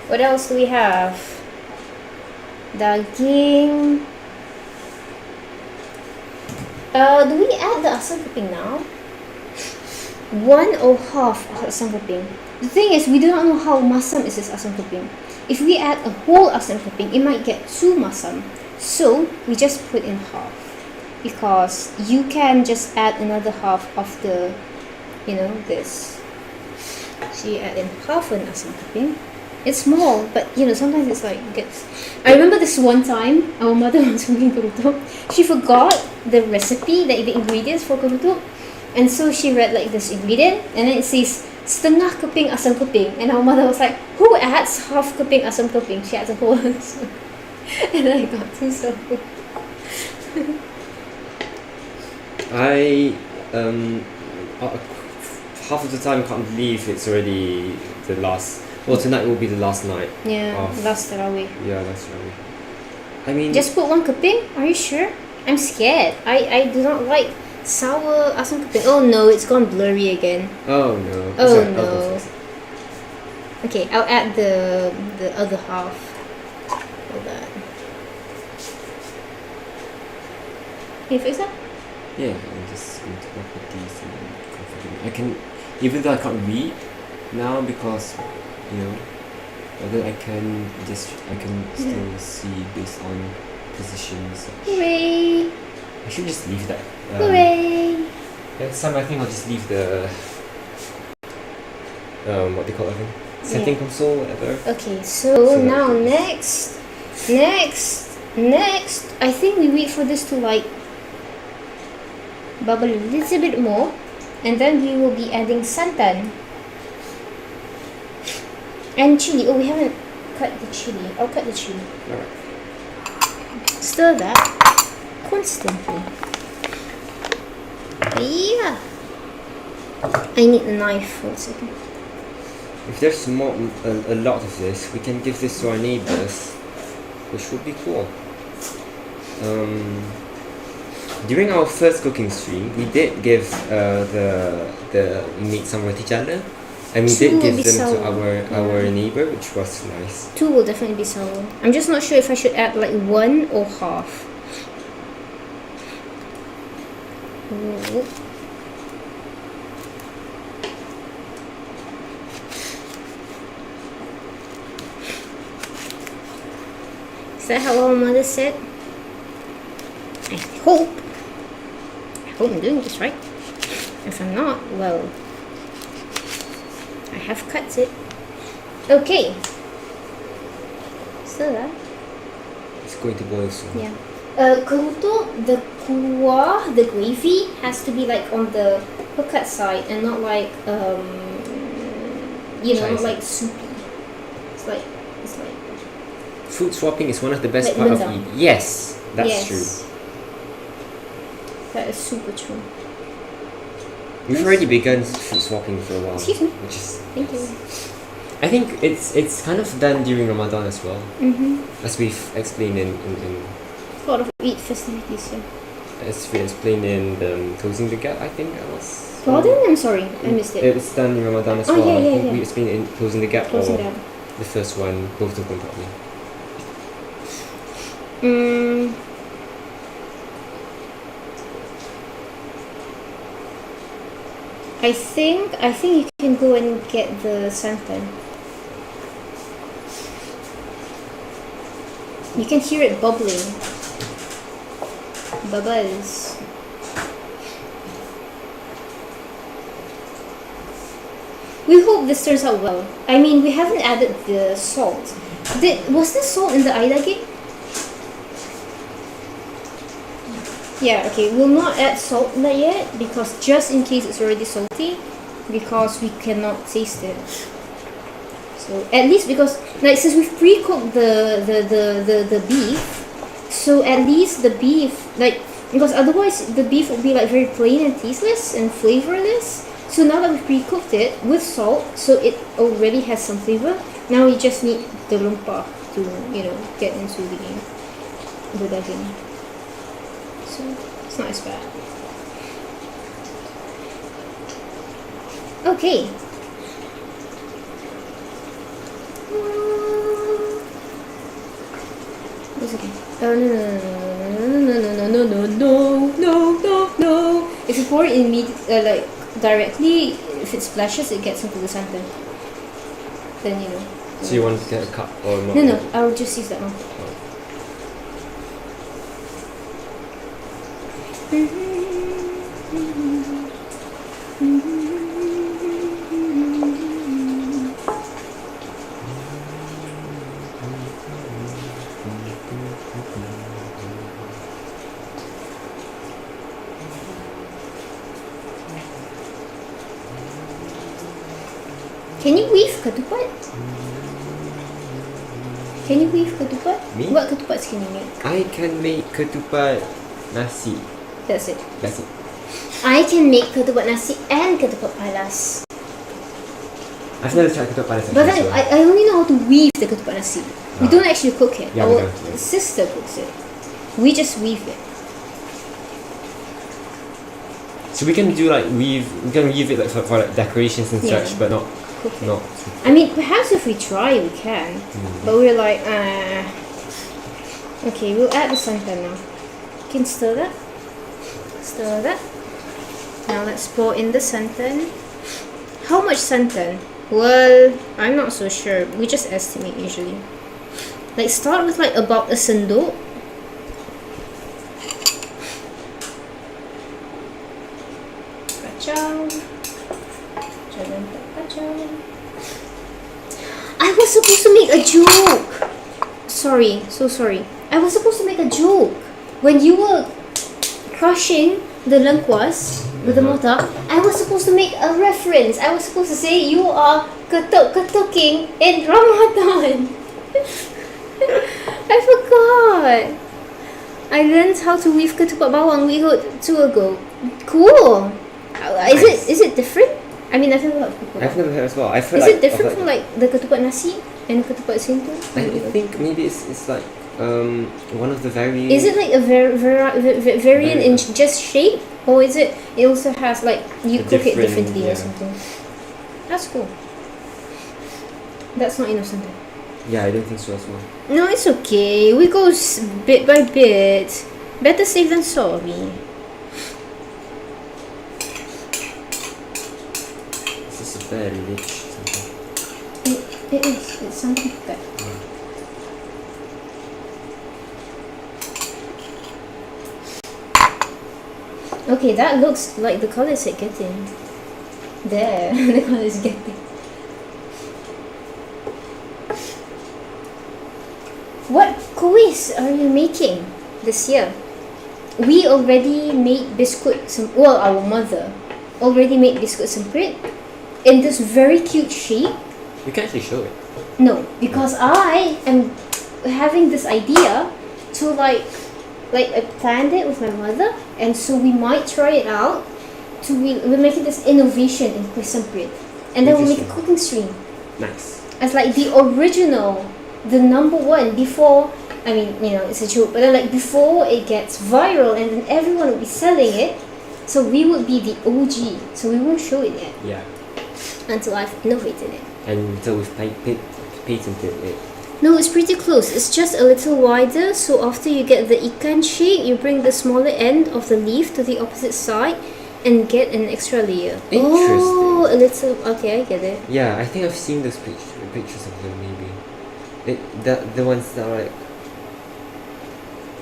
what else do we have? Daging. Do we add the asam keping now? One or half asam keping. The thing is, we do not know how masam is this asam keping. If we add a whole asam keping, it might get too masam. So we just put in half, because you can just add another half of the, you know, this. So you add in half an asam keping. It's small, but you know, sometimes it's like gets. I remember this one time our mother was making kerutub. She forgot the recipe, the ingredients for kerutub, and so she read like this ingredient, and then it says setengah keping asam keping, and our mother was like, "Who adds half keping asam keping?" She adds a whole, and I got too so. I half of the time can't believe it's already the last. Well, tonight will be the last night. Yeah, last tarawih. Yeah, last tarawih. I mean, Just put one keping? Are you sure? I'm scared. I do not like sour asam keping. Oh no, it's gone blurry again. Oh no. Oh Sorry, I'll go no. first. Okay, I'll add the other half. Hold on. Can you fix that? Yeah, I'm just going to work with these and then confident. I can, even though I can't read now because, you know, although I can still see based on positions. Hooray! I should just leave that. Hooray! Next time I think I'll just leave the what they call it again? Setting console, whatever. Okay, so So now that- next, I think we wait for this to like bubble a little bit more, and then we will be adding santan and chili. Oh, we haven't cut the chili. I'll cut the chili. Alright. Stir that constantly. Yeah. I need a knife for a second. If there's more, a lot of this, we can give this to our neighbors, which would be cool. During our first cooking stream, we did give we made some roti jala, and we Two did will give be them to sour. our neighbor, which was nice. 2 will definitely be sour. I'm just not sure if I should add like 1 or half. Ooh. Is that how our mother said? I hope I'm doing this right. If I'm not, well, I have cut it. Okay. So that. It's going to boil soon. Yeah. Kerutub, the kuah, the gravy has to be like on the hooked side and not like you know, not Chinese. like soupy. It's like Food swapping is one of the best Like part of rendang. eating. Yes, that's yes. true. That is super true. We've already begun food swapping for a while. Excuse me. Which is Thank you. I think it's kind of done during Ramadan as well, Mm-hmm. as we've explained in A lot of Eid festivities, yeah. as we explained in the Closing the Gap, I think that was. Pardon? I'm sorry, I missed it. It's done in Ramadan as Oh, well. yeah, I yeah, think yeah. we explained it in Closing the Gap Closing or the Gap. the first one, both of them probably. I think you can go and get the santan. You can hear it bubbling. Bubbles. We hope this turns out well. I mean, we haven't added the salt. Was the salt in the aidage? Yeah, okay, we'll not add salt in that yet because just in case it's already salty, because we cannot taste it. So at least because like since we've pre-cooked the beef, so at least the beef because otherwise the beef would be like very plain and tasteless and flavorless. So now that we've pre-cooked it with salt, so it already has some flavor. Now we just need the lumpur to get into the daging. So it's not as bad. Okay. It's okay. Oh no. If you pour it in like directly, if it splashes, it gets into the santan. Then So you want to get a cup or not? No, I'll just use that one. Can you weave ketupat? Me? What ketupats can you make? I can make ketupat nasi. That's it. I can make ketupat nasi and ketupat palas. I've never tried ketupat palas. But then I only know how to weave the ketupat nasi. We don't actually cook it. Yeah, we Our don't. sister cooks it. We just weave it. So we can do we can weave it like for like decorations and such, but not Cook it. not. I mean, perhaps if we try, we can. But we're like, Okay, we'll add the santan now. You can stir that. Now let's pour in the santan. How much santan? Well, I'm not so sure. We just estimate usually. Like start with like about a sendok. Kacau. Jangan tak kacau. I was supposed to make a joke. Sorry, so sorry. I was supposed to make a joke when you were crushing the lengkuas with the mortar. I was supposed to make a reference. I was supposed to say you are ketuk-ketuking in Ramadan. I forgot. I learned how to weave ketupat bawang week 2 ago. Cool. Is it different? I mean, I've never heard of ketupat. I've never heard as well. I've heard Is it different from like the ketupat nasi and ketupat sentul? I think maybe it's like one of the very. Is it like a variant in just shape, or is it also has like you cook it differently or something? That's cool. That's not innocent. Yeah, I don't think so as well. No, it's okay. We go bit by bit. Better safe than sorry. This is a very rich something. It is. It's something like that. Okay, that looks like the color is getting. There, the color is getting. What kuis are you making this year? We already made biscuit our mother already made biscuit semprit in this very cute shape. You can actually show it. No, because I am having this idea to like I planned it with my mother, and so we might try it out. We're making this innovation in kuis semprit, and then we'll make a cooking stream. Nice. As like the original, the number one before I mean, it's a joke, but then like before it gets viral and then everyone would be selling it, so we would be the OG, so we won't show it yet. Yeah. Until I've innovated it. And until we've patented it. No, it's pretty close. It's just a little wider, so after you get the ikan shape, you bring the smaller end of the leaf to the opposite side and get an extra layer. Interesting. Oh, a little. Okay, I get it. Yeah, I think I've seen those pictures of them maybe. The ones that are like.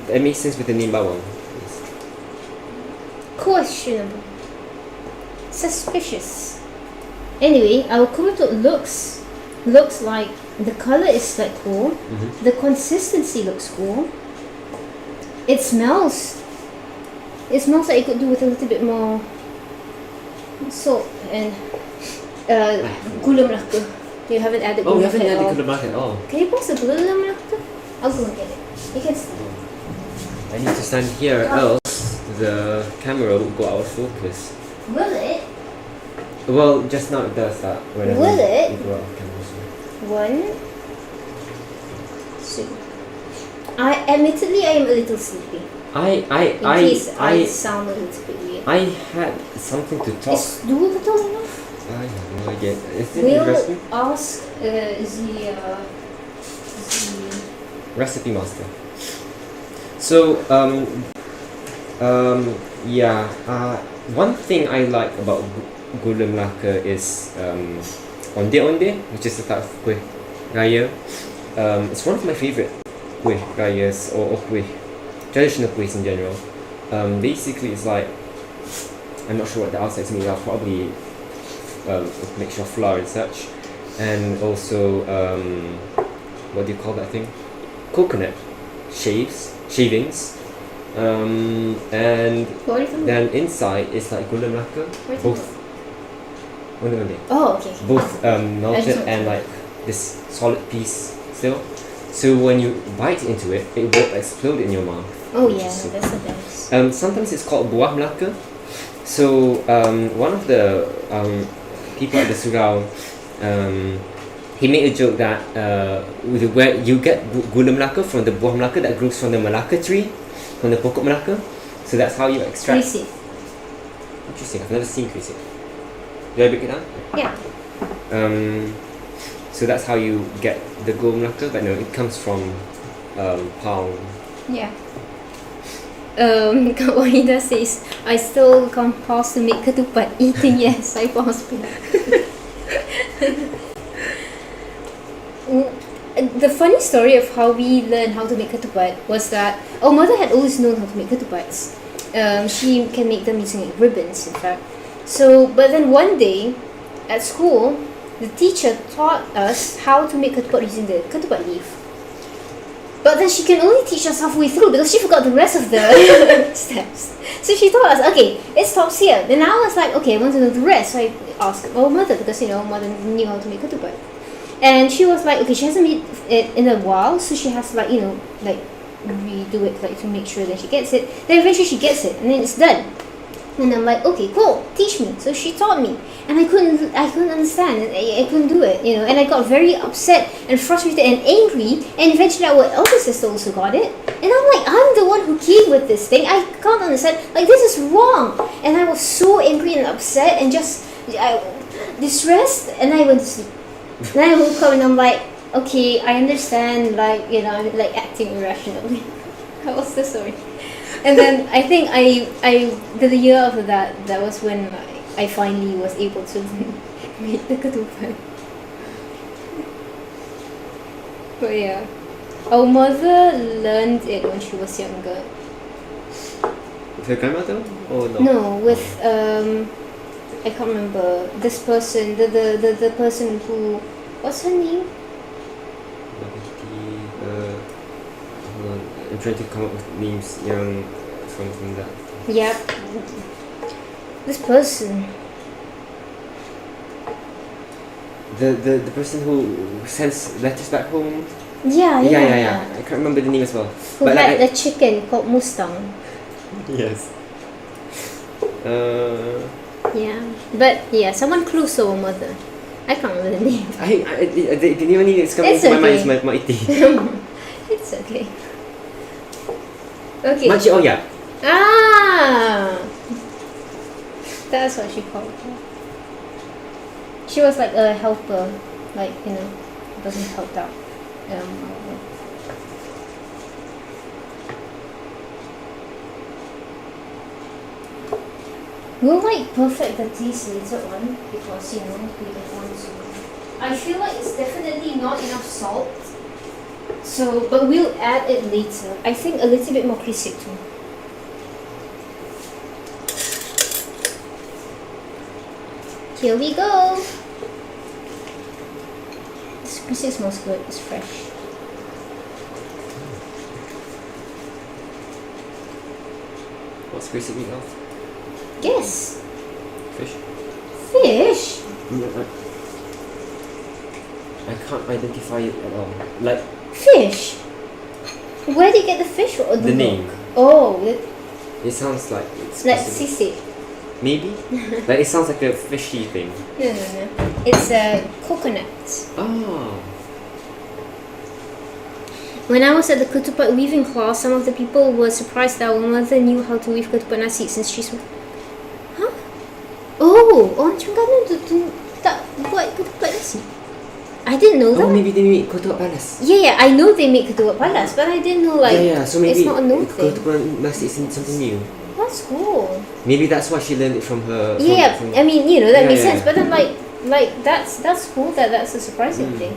It makes sense with the name bawang. Questionable. Suspicious. Anyway, our kerutub looks like the color is like cool. Mm-hmm. The consistency looks cool. It smells like it could do with a little bit more salt and gula melaka. You haven't added Oh, gula we haven't at added all. gula melaka at all. Can you pause the gula melaka? I'll go and get it. You can stand. I need to stand here, else the camera will go out of focus. Will it? Well, just now it does that. Whenever Will it? you go out of camera. 1, 2. Admittedly, I am a little sleepy. In case I sound a little bit weird. I had something to talk. Is Dua betul enough? I have no idea. Is it We'll recipe? ask the Recipe master. So yeah. One thing I like about gula melaka is onde, which is a type of kuih raya. It's one of my favorite kuih rayas or kuih, traditional kuihs in general. Basically, it's like, I'm not sure what the outside's made of, probably a mixture of flour and such, and also what do you call that thing? Coconut shavings, and then inside is like gula melaka, both. Oh, okay. Both melted and like this solid piece still. So when you bite into it, it will explode in your mouth. Oh yeah, that's the best. Sometimes it's called buah melaka. So one of the people at the surau, he made a joke that where you get gula melaka from the buah melaka that grows from the melaka tree, from the pokok melaka. So that's how you extract. Crazy. Interesting. I've never seen crazy. Do I break it down? Yeah. So that's how you get the gula melaka, but no, it comes from palm. Yeah. Kak Wahida says, I still can't pause to make ketupat. Eating, yes, I pause. The funny story of how we learned how to make ketupat was that our mother had always known how to make ketupats. She can make them using ribbons, in fact. So, but then one day at school, the teacher taught us how to make ketupat using the ketupat leaf. But then she can only teach us halfway through because she forgot the rest of the steps. So she told us, okay, it stops here. Then I was like, okay, I want to know the rest. So I asked our mother because, mother knew how to make ketupat. And she was like, okay, she hasn't made it in a while, so she has to redo it to make sure that she gets it. Then eventually she gets it, and then it's done. And I'm like, okay, cool, teach me. So she taught me, and I couldn't understand. I couldn't do it, and I got very upset and frustrated and angry. And eventually, our elder sister also got it, and I'm like, I'm the one who came with this thing. I can't understand. This is wrong. And I was so angry and upset and just distressed, and I went to sleep. Then I woke up and I'm like, okay, I understand. I'm acting irrationally. That was the story. And then I think the year after that was when I finally was able to make the ketupat. But yeah, our mother learned it when she was younger. With her grandmother? Oh no. No, with I can't remember this person. The person who, what's her name? Hold on, I'm trying to come up with names from that. Yep. This person. The person who sends letters back home. Yeah. I can't remember the name as well. Who had a chicken called Mustang. Yes. Yeah, but yeah, someone close to our mother. I can't remember the name. The name it's coming to my mind is Maiti. It's okay. Okay. Makcik Oya. Ah, that's what she called her. She was like a helper, like doesn't help out. We'll like perfect the taste later on because we don't want to. I feel like it's definitely not enough salt. So, but we'll add it later. I think a little bit more crispy too. Here we go. This crispy smells good. It's fresh. What's crispy meatloaf? Yes. Fish. Fish. I can't identify it at all. Like Fish. Where did you get the fish or the name. Oh, It sounds like it's like specific. sisig. Maybe. Like it sounds like a fishy thing. No. It's a coconut. Oh. When I was at the ketupat weaving class, some of the people were surprised that our mother knew how to weave ketupat nasi since she's... Huh? Oh, orang Terengganu tu tak buat ketupat nasi. I didn't know that. Oh, maybe they make ketupat panas. Yeah, I know they make ketupat panas, but I didn't know So maybe it's not a known thing. ketupat nasi isn't something new. That's cool. Maybe that's why she learned it from her. I mean, that makes Yeah. sense. But then, like that's cool. That's a surprising thing.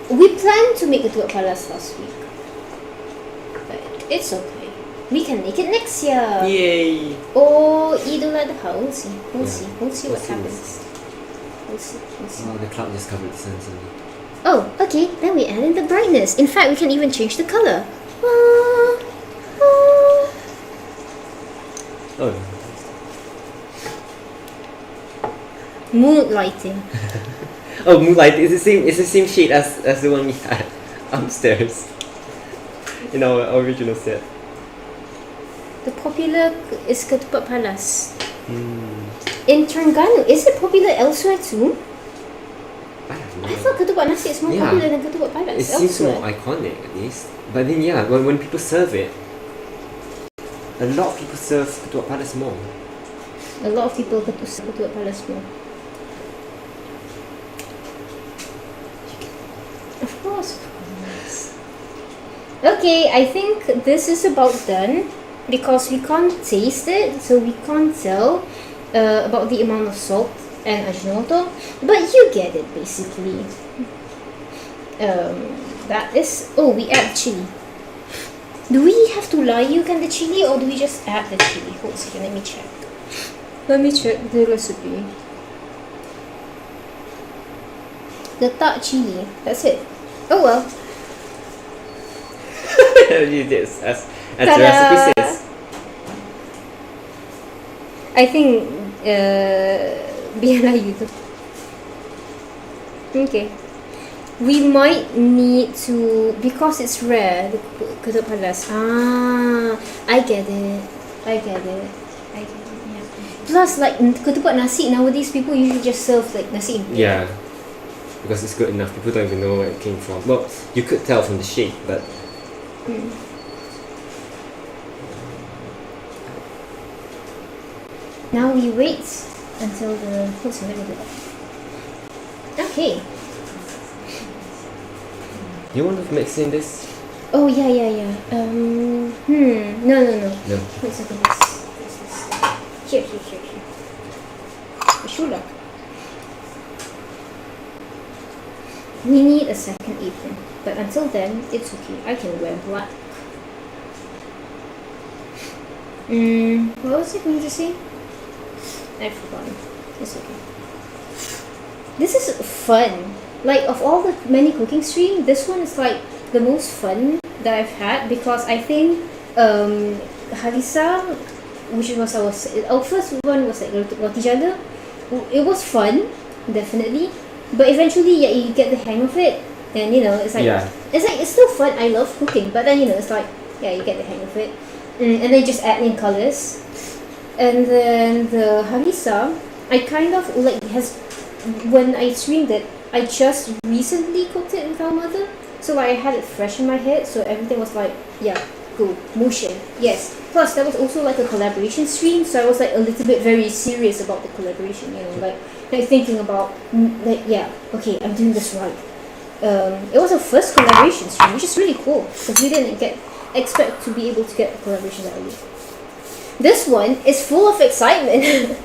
We planned to make ketupat panas last week, but it's okay. We can make it next year. Yay! Or Idul Adha. We'll see. We'll see what We'll see. happens. We'll see. Oh, the cloud just covered the sun suddenly. Oh, okay. Then we add in the brightness. In fact, we can even change the color. Oh. Mood lighting. Oh, moonlight. It's the same shade as the one we had upstairs in our original set. The popular is ketupat panas. In Terengganu, is it popular elsewhere too? I don't know. I thought ketupat nasi is more Yeah. popular than ketupat panas It seems elsewhere. more iconic at least. But then when people serve it, a lot of people serve ketupat panas more. A lot of people ketupat panas more. Of course. Okay, I think this is about done because we can't taste it, so we can't tell about the amount of salt and ajinomoto, but you get it basically. That is. Oh, we add chili. Do we have to layukan the chili or do we just add the chili? Hold on a second, let me check. Let me check the recipe. Letak chili. That's it. Oh well. You did as the recipe says. I think biarlah you tu. Okay. We might need to, because it's rare, the ketupat panas. I get it. Yeah. Plus, like ketupat nasi nowadays, people usually just serve like nasi in plate. Yeah, because it's good enough. People don't even know where it came from. Well, you could tell from the shape, but Now we wait until the Okay. you want to mix in this? Oh yeah. No. No. Wait a second. Here. Shula. We need a second apron, but until then, it's okay. I can wear black. What was I going to say? I've forgotten. It's okay. This is fun. Like, of all the many cooking streams, this one is like the most fun that I've had because I think Harisa, which was our first one was like roti jala. It was fun, definitely. But eventually, you get the hang of it, and it's like it's still fun. I love cooking, but then it's like you get the hang of it, and then just add in colors, and then the harissa, I kind of like when I streamed it, I just recently cooked it with our mother, So like I had it fresh in my head, so everything was like, yeah, go, motion, yes. Plus there was also like a collaboration stream, so I was like a little bit very serious about the collaboration, like thinking about, yeah, okay, I'm doing this right. It was our first collaboration stream, which is really cool, because we didn't expect to be able to get a collaboration that early. This one is full of excitement.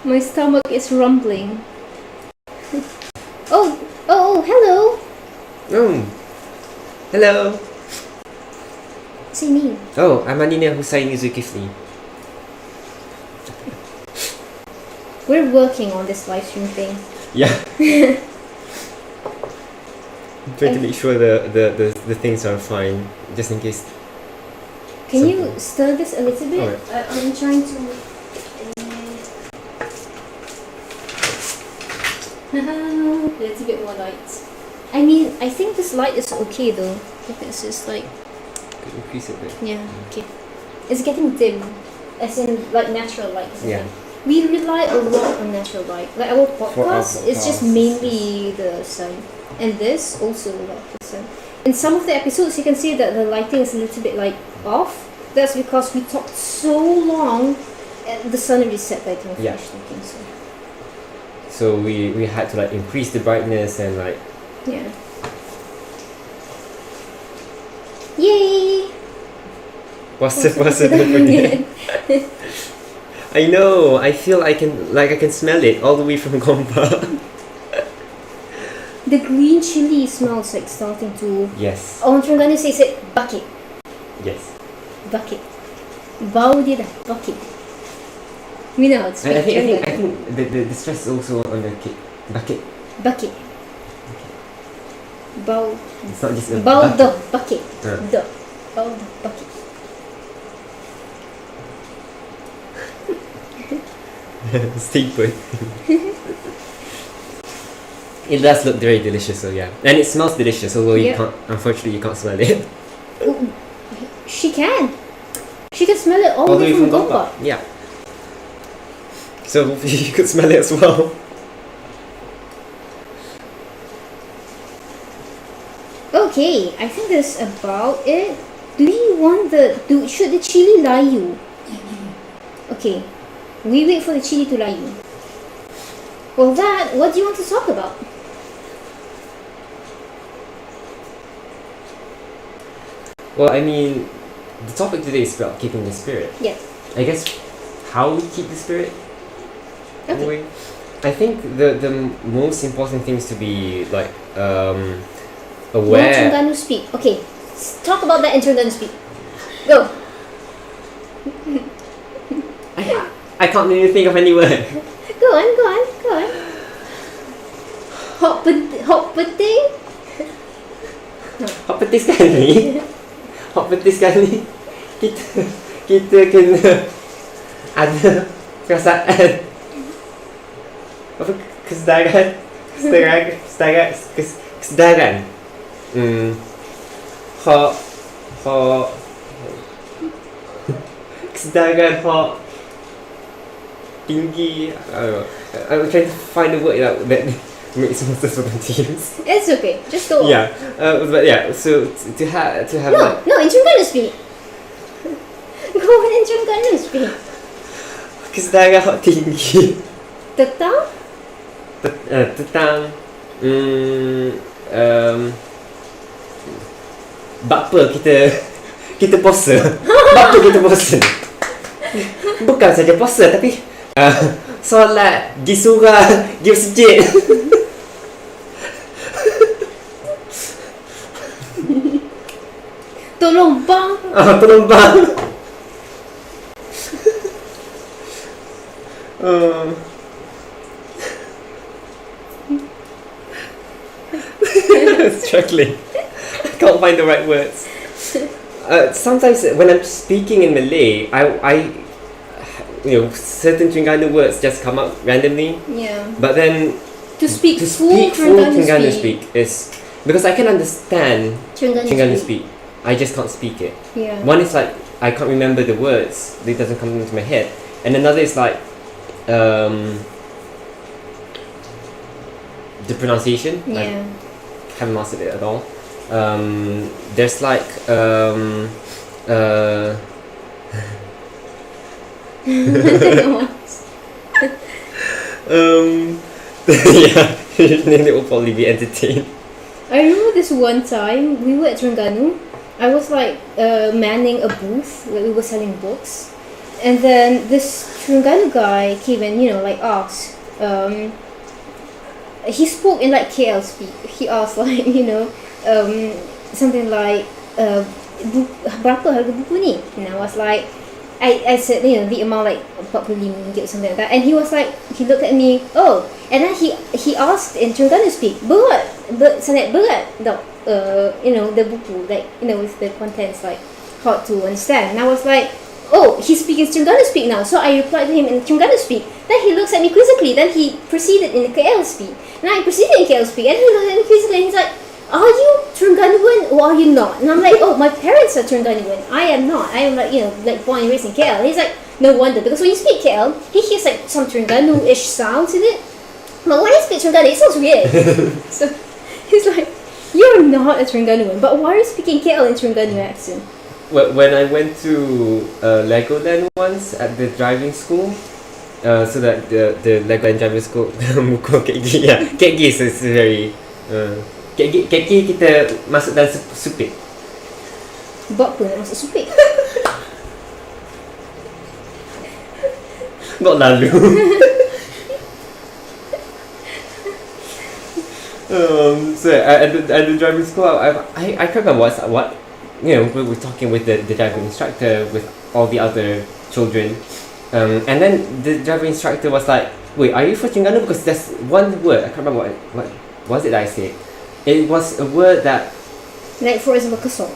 My stomach is rumbling. Oh, hello. Hello. Say me. Oh, I'm Anina Hussaini Zulkifli. We're working on this live stream thing. Yeah. I'm trying to make sure the things are fine, just in case. Can you stir this a little bit? Alright. I'm trying to. A little bit more light. I mean, I think this light is okay though. If it's just like. Could increase it a bit. Yeah. Okay. It's getting dim, as in like natural light. Isn't Yeah. it? We rely a lot on natural light. Like our podcast is just mainly the sun, and this also like the sun. In some of the episodes, you can see that the lighting is a little bit like off. That's because we talked so long, and the sun already set by the time we finished talking. So we had to like increase the brightness and like. Yeah. Yay! Puasa don't forget. I know. I feel I can smell it all the way from Gompa. The green chili smells like starting to. Yes. Oh, Terengganu says it bucket. Yes. Bucket. Bau dia dah bucket. We know how to speak I think Terengganu. the stress is also on the bucket. Bucket. Bau. It's not just a Bau bucket. the bucket. Ah. The. Bau the bucket. Stay put. It does look very delicious, so yeah, and it smells delicious. Although unfortunately, you can't smell it. She can. She can smell it all the way from Gompa. Yeah. So you could smell it as well. Okay, I think that's about it. Do we want should the chili layu? Okay, we wait for the chili to layu. Well, what do you want to talk about? Well, I mean, the topic today is about keeping the spirit. Yes. I guess how we keep the spirit. Okay. Anyway, I think the most important thing is to be like aware. No Terengganu speak. Okay, talk about that in Terengganu speak. Go. I can't really think of any word. Go on. Hot peti. Hot peti sekali. Hot peti sekali. Kita kena ada perasaan apa kesedaran. Kesedaran hot tinggi. I'm trying to find a word that makes more sense for them to use. It's okay. Just go on. Yeah, but yeah. So to have No, in Terengganu speak. Go on in Terengganu speak. kesedaran hot tinggi. Tetang. Tentang bapa kita puasa. Bapa kita puasa. Bukan saja puasa tapi solat, pergi surau, pergi masjid. Tolong bang. Tolong bang. Struggling. I can't find the right words. Sometimes when I'm speaking in Malay, I certain Terengganu words just come out randomly. Yeah. But then To speak full Terengganu Terengganu speak is because I can understand Terengganu speak. I just can't speak it. Yeah. One is like I can't remember the words; it doesn't come into my head. And another is like the pronunciation. I haven't mastered it at all. There's like yeah, then it will probably be entertained. I remember this one time we were at Terengganu. I was like manning a booth where we were selling books, and then this Terengganu guy came and like asked. He spoke in like KL speak. He asked like something like berapa harga buku ni? And I was like, I said the amount like 45 ringgit or something like that, and he was like, he looked at me, oh, and then he asked in Terengganu speak, sangat berat tak the buku, like with the contents like hard to understand. And I was like, oh, he's speaking Terengganu speak now, so I replied to him in Terengganu speak. Then he looks at me quizzically, then he proceeded in KL speak, and I proceeded in KL speak, and he looked at me quizzically and he's like, are you Terengganuan or are you not? And I'm like, oh, my parents are Terengganuan. I am not. I am like born and raised in KL. And he's like, no wonder, because when you speak KL, he hears like some Terengganu-ish sounds in it. But when I speak Terengganu, it sounds weird. So he's like, you're not a Terengganuan, but why are you speaking KL in Terengganu accent? When I went to Legoland once at the driving school, so that the Legoland driving school, Muko KG, yeah, KG is very. KG kita masuk dalam supik. Buat apa nak masuk supik? Not lalu. So at the driving school, I can't remember what we were talking with the driving instructor with all the other children, and then the driving instructor was like, "Wait, are you from Terengganu? Because there's one word I can't remember what was it that I said. It was a word that, like for example, kesong.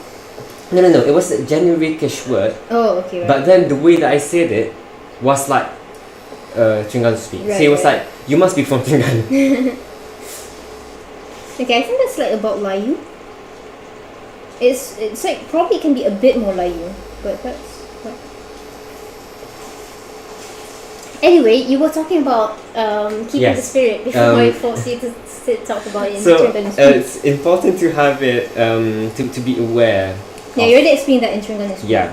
No. It was a generic-ish word. Oh, okay. Right. But then the way that I said it was like Terengganu speak. Right, so it was like, you must be from Terengganu. Okay, I think that's like about Layu. It's like probably can be a bit more Layu, but that's. Anyway, you were talking about keeping the spirit before I forced you to talk about it in Terengganu speak. It's important to have it to be aware. Yeah, you already explained that in Terengganu speak. Yeah.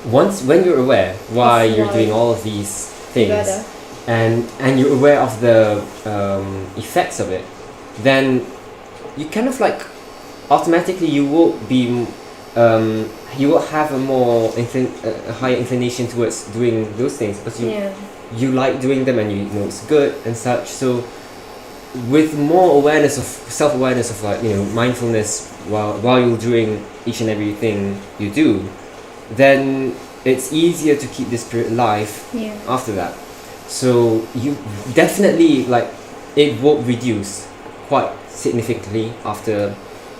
Once when you're aware why you're doing all of these things, and you're aware of the effects of it, then you kind of like automatically you will be you will have a more a higher inclination towards doing those things because you like doing them and you know it's good and such. So with more awareness of self-awareness of like mindfulness while you're doing each and everything you do, then it's easier to keep the spirit alive after that. So you definitely like it will reduce quite significantly after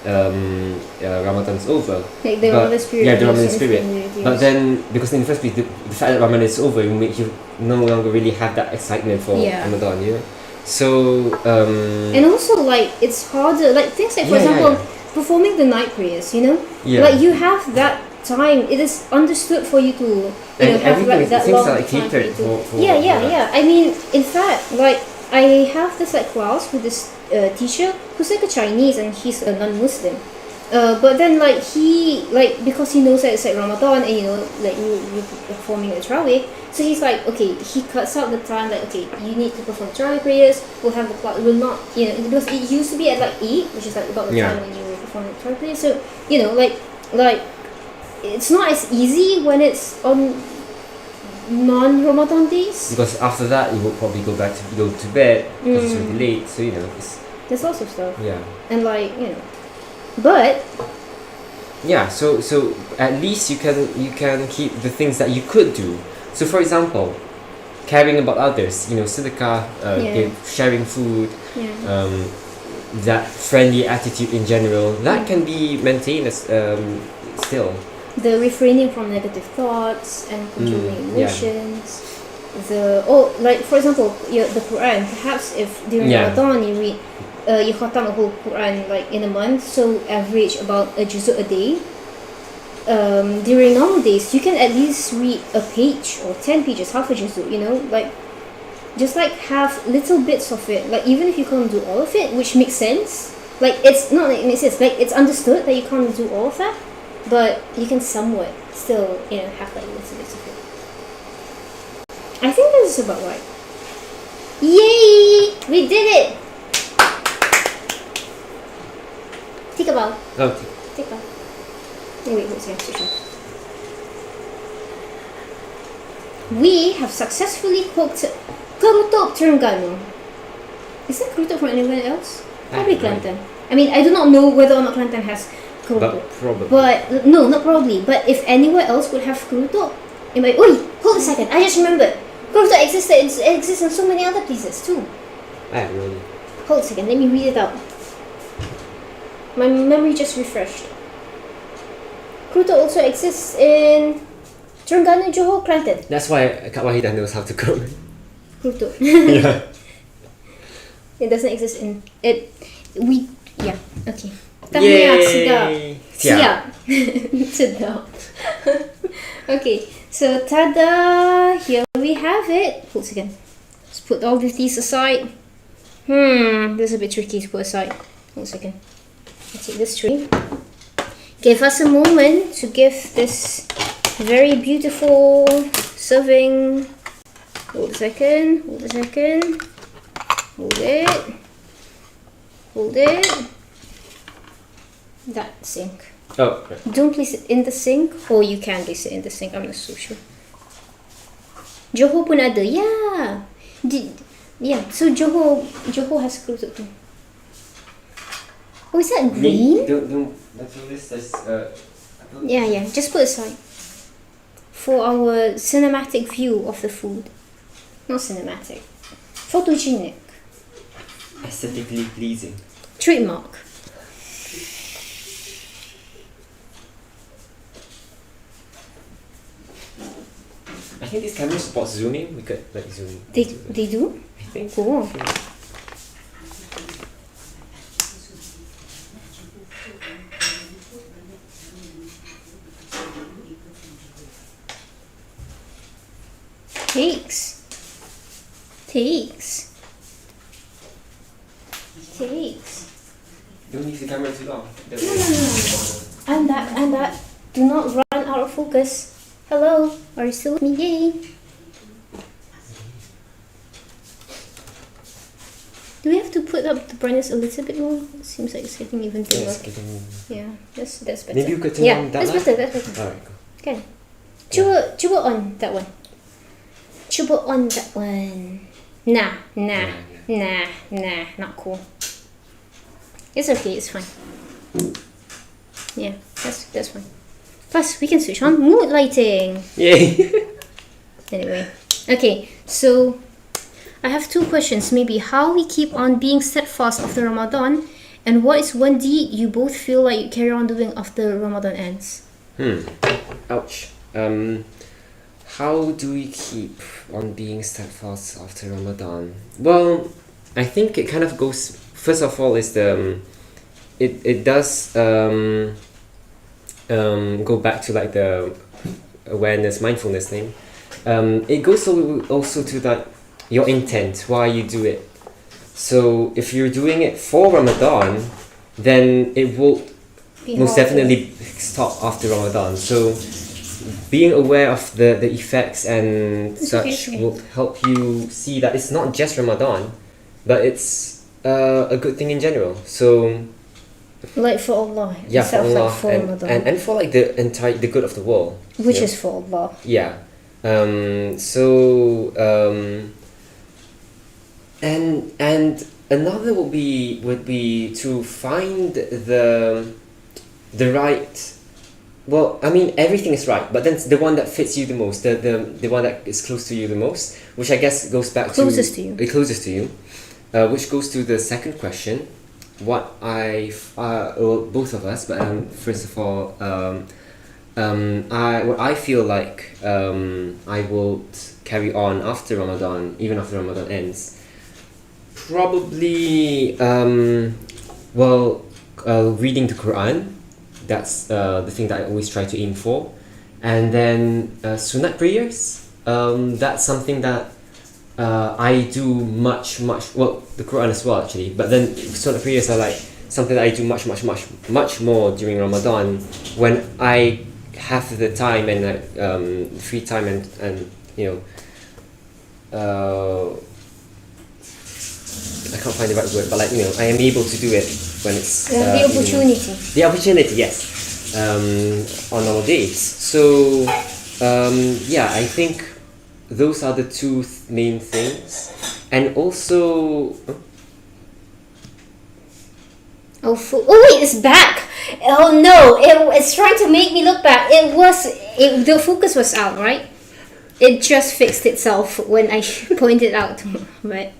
Ramadan's over. Like the Ramadan spirit. Yeah, the Ramadan spirit. But then, because in the first place, the fact that Ramadan is over, it will make you no longer really have that excitement for Ramadan, So. And also, like, it's harder. Like, things like, for example, performing the night prayers, Like, you have that time. It is understood for you to, have like that long time. Catered for I mean, in fact, like, I have this like class with this teacher who's like a Chinese and he's a non-Muslim. But then like he because he knows that it's like Ramadan and like you performing the Tarawih, so he's like, okay, he cuts out the time, like, okay, you need to perform Tarawih prayers, we'll have the class, we'll not, because it used to be at like 8, which is like about the time when you were performing Tarawih prayers, so like it's not as easy when it's on non-Ramadan days, because after that you will probably go to bed because it's really late, so there's lots of stuff, and like but so at least you can keep the things that you could do. So for example, caring about others, sedekah, sharing food, that friendly attitude in general, that can be maintained as still. The refraining from negative thoughts and controlling emotions. Like for example, the Quran. Perhaps if during Ramadan you read, you khatam a whole Quran like in a month, so average about a juzuk a day. During normal days, you can at least read a page or 10 pages, half a juzuk. Like just like have little bits of it. Like even if you can't do all of it, which makes sense. Like it's not like it makes sense. Like it's understood that you can't do all of that, but you can somewhat still have like little bits of it. I think this is about right. Yay! We did it! Take a bow. Okay. Take a bow. Oh, wait, what's next? We have successfully cooked Kerutub Terengganu. Is that Kerutub from anyone else? Probably Kelantan. I mean, I do not know whether or not Kelantan has Kerutub. But probably. But, no, not probably. But if anywhere else would have Kerutub, it might... Oi! Hold a second, I just remembered. Kerutub exists in so many other places too. Really. Hold a second, let me read it out. My memory just refreshed. Kerutub also exists in Terengganu, Johor, Kelantan. That's why Kak Wahidah knows how to cook. Kerutub. Yeah. It doesn't exist in it. Yeah. Okay. Tahniah, sedap. Siap. Sedap. Okay. So tada! Here we have it. Hold a second. Let's put all of these aside. This is a bit tricky to put aside. Hold a second. Let's take this tray. Give us a moment to give this very beautiful serving. Hold a second. Hold a second. Hold it. Hold it. That sink. Oh, right. Don't place it in the sink, or you can place it in the sink. I'm not so sure. Johor pun ada. Yeah. So Johor has Kerutub too. Oh, is that green? Don't this Yeah. Just put aside for our cinematic view of the food. Not cinematic. Photogenic. aesthetically pleasing. Trademark. I think this camera supports zooming. We could like zoom. They do? I think. Cool. Takes. Don't leave the camera too long. I'm back. Do not run out of focus. Hello, are you still with me? Yay. Do we have to put up the brightness a little bit more? It seems like it's getting even bigger. Yeah, that's better. Maybe you could turn on that that's light? better. Alright, cool. Okay. Cuba on that one. Cuba on that one. Nah, not cool. It's okay, it's fine. Yeah, that's fine. Plus, we can switch on mood lighting. Yay! Anyway, okay, so I have two questions. Maybe how we keep on being steadfast after Ramadan, and what is one deed you both feel like you carry on doing after Ramadan ends? Ouch. How do we keep on being steadfast after Ramadan? Well, I think it kind of goes. First of all, is it does go back to like the awareness, mindfulness thing. It goes also to that your intent, why you do it. So if you're doing it for Ramadan, then it will most definitely stop after Ramadan. So being aware of the effects and such will help you see that it's not just Ramadan, but it's a good thing in general. So like for Allah. Yeah, for Allah, like for Ramadan. and for like the good of the world. Which is for Allah. Yeah. And another would be to find the right. Well, I mean everything is right, but then the one that fits you the most, the one that is close to you the most, which I guess goes back closest to you. Closest to you, which goes to the second question. What both of us, but first of all, what I feel like I will carry on after Ramadan, even after Ramadan ends. Probably, reading the Quran. That's the thing that I always try to aim for, and then sunat prayers. That's something that I do much well, the Quran as well actually, but then sunnah prayers are like something that I do much more during Ramadan when I have the time and free time and you know, I can't find the right word, but like, you know, I am able to do it when it's the opportunity. The opportunity, yes. On all days. So yeah, I think those are the two main things, and also. Oh wait, it's back. Oh no, it's trying to make me look back. The focus was out, right? It just fixed itself when I pointed out, right?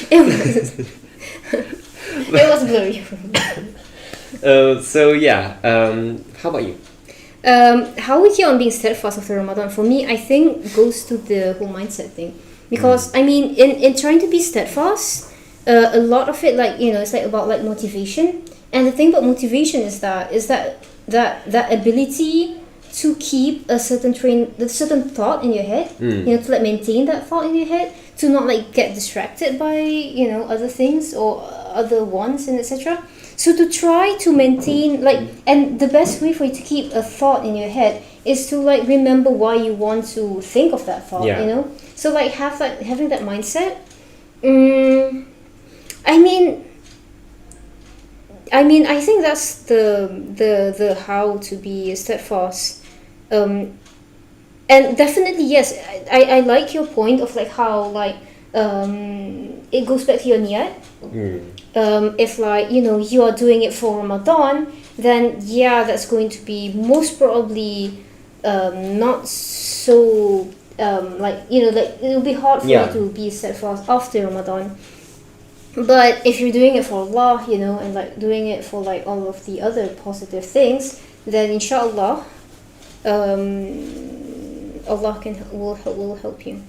It was it was blurry. So yeah, how about you? How we keep on being steadfast after Ramadan, for me, I think goes to the whole mindset thing. Because I mean, in trying to be steadfast, a lot of it, like, you know, it's like about like motivation. And the thing about motivation is that ability to keep a certain thought in your head, you know, to like maintain that thought in your head, to not like get distracted by, you know, other things or other wants and etc. So to try to maintain like, and the best way for you to keep a thought in your head is to like remember why you want to think of that thought, you know. So like having that mindset. I mean, I think that's the how to be steadfast, and definitely yes, I like your point of like how like it goes back to your niyat. If like, you know, you are doing it for Ramadan, then yeah, that's going to be most probably not so like, you know, like it'll be hard for you to be steadfast after Ramadan. But if you're doing it for Allah, you know, and like doing it for like all of the other positive things, then inshallah, Allah will help you.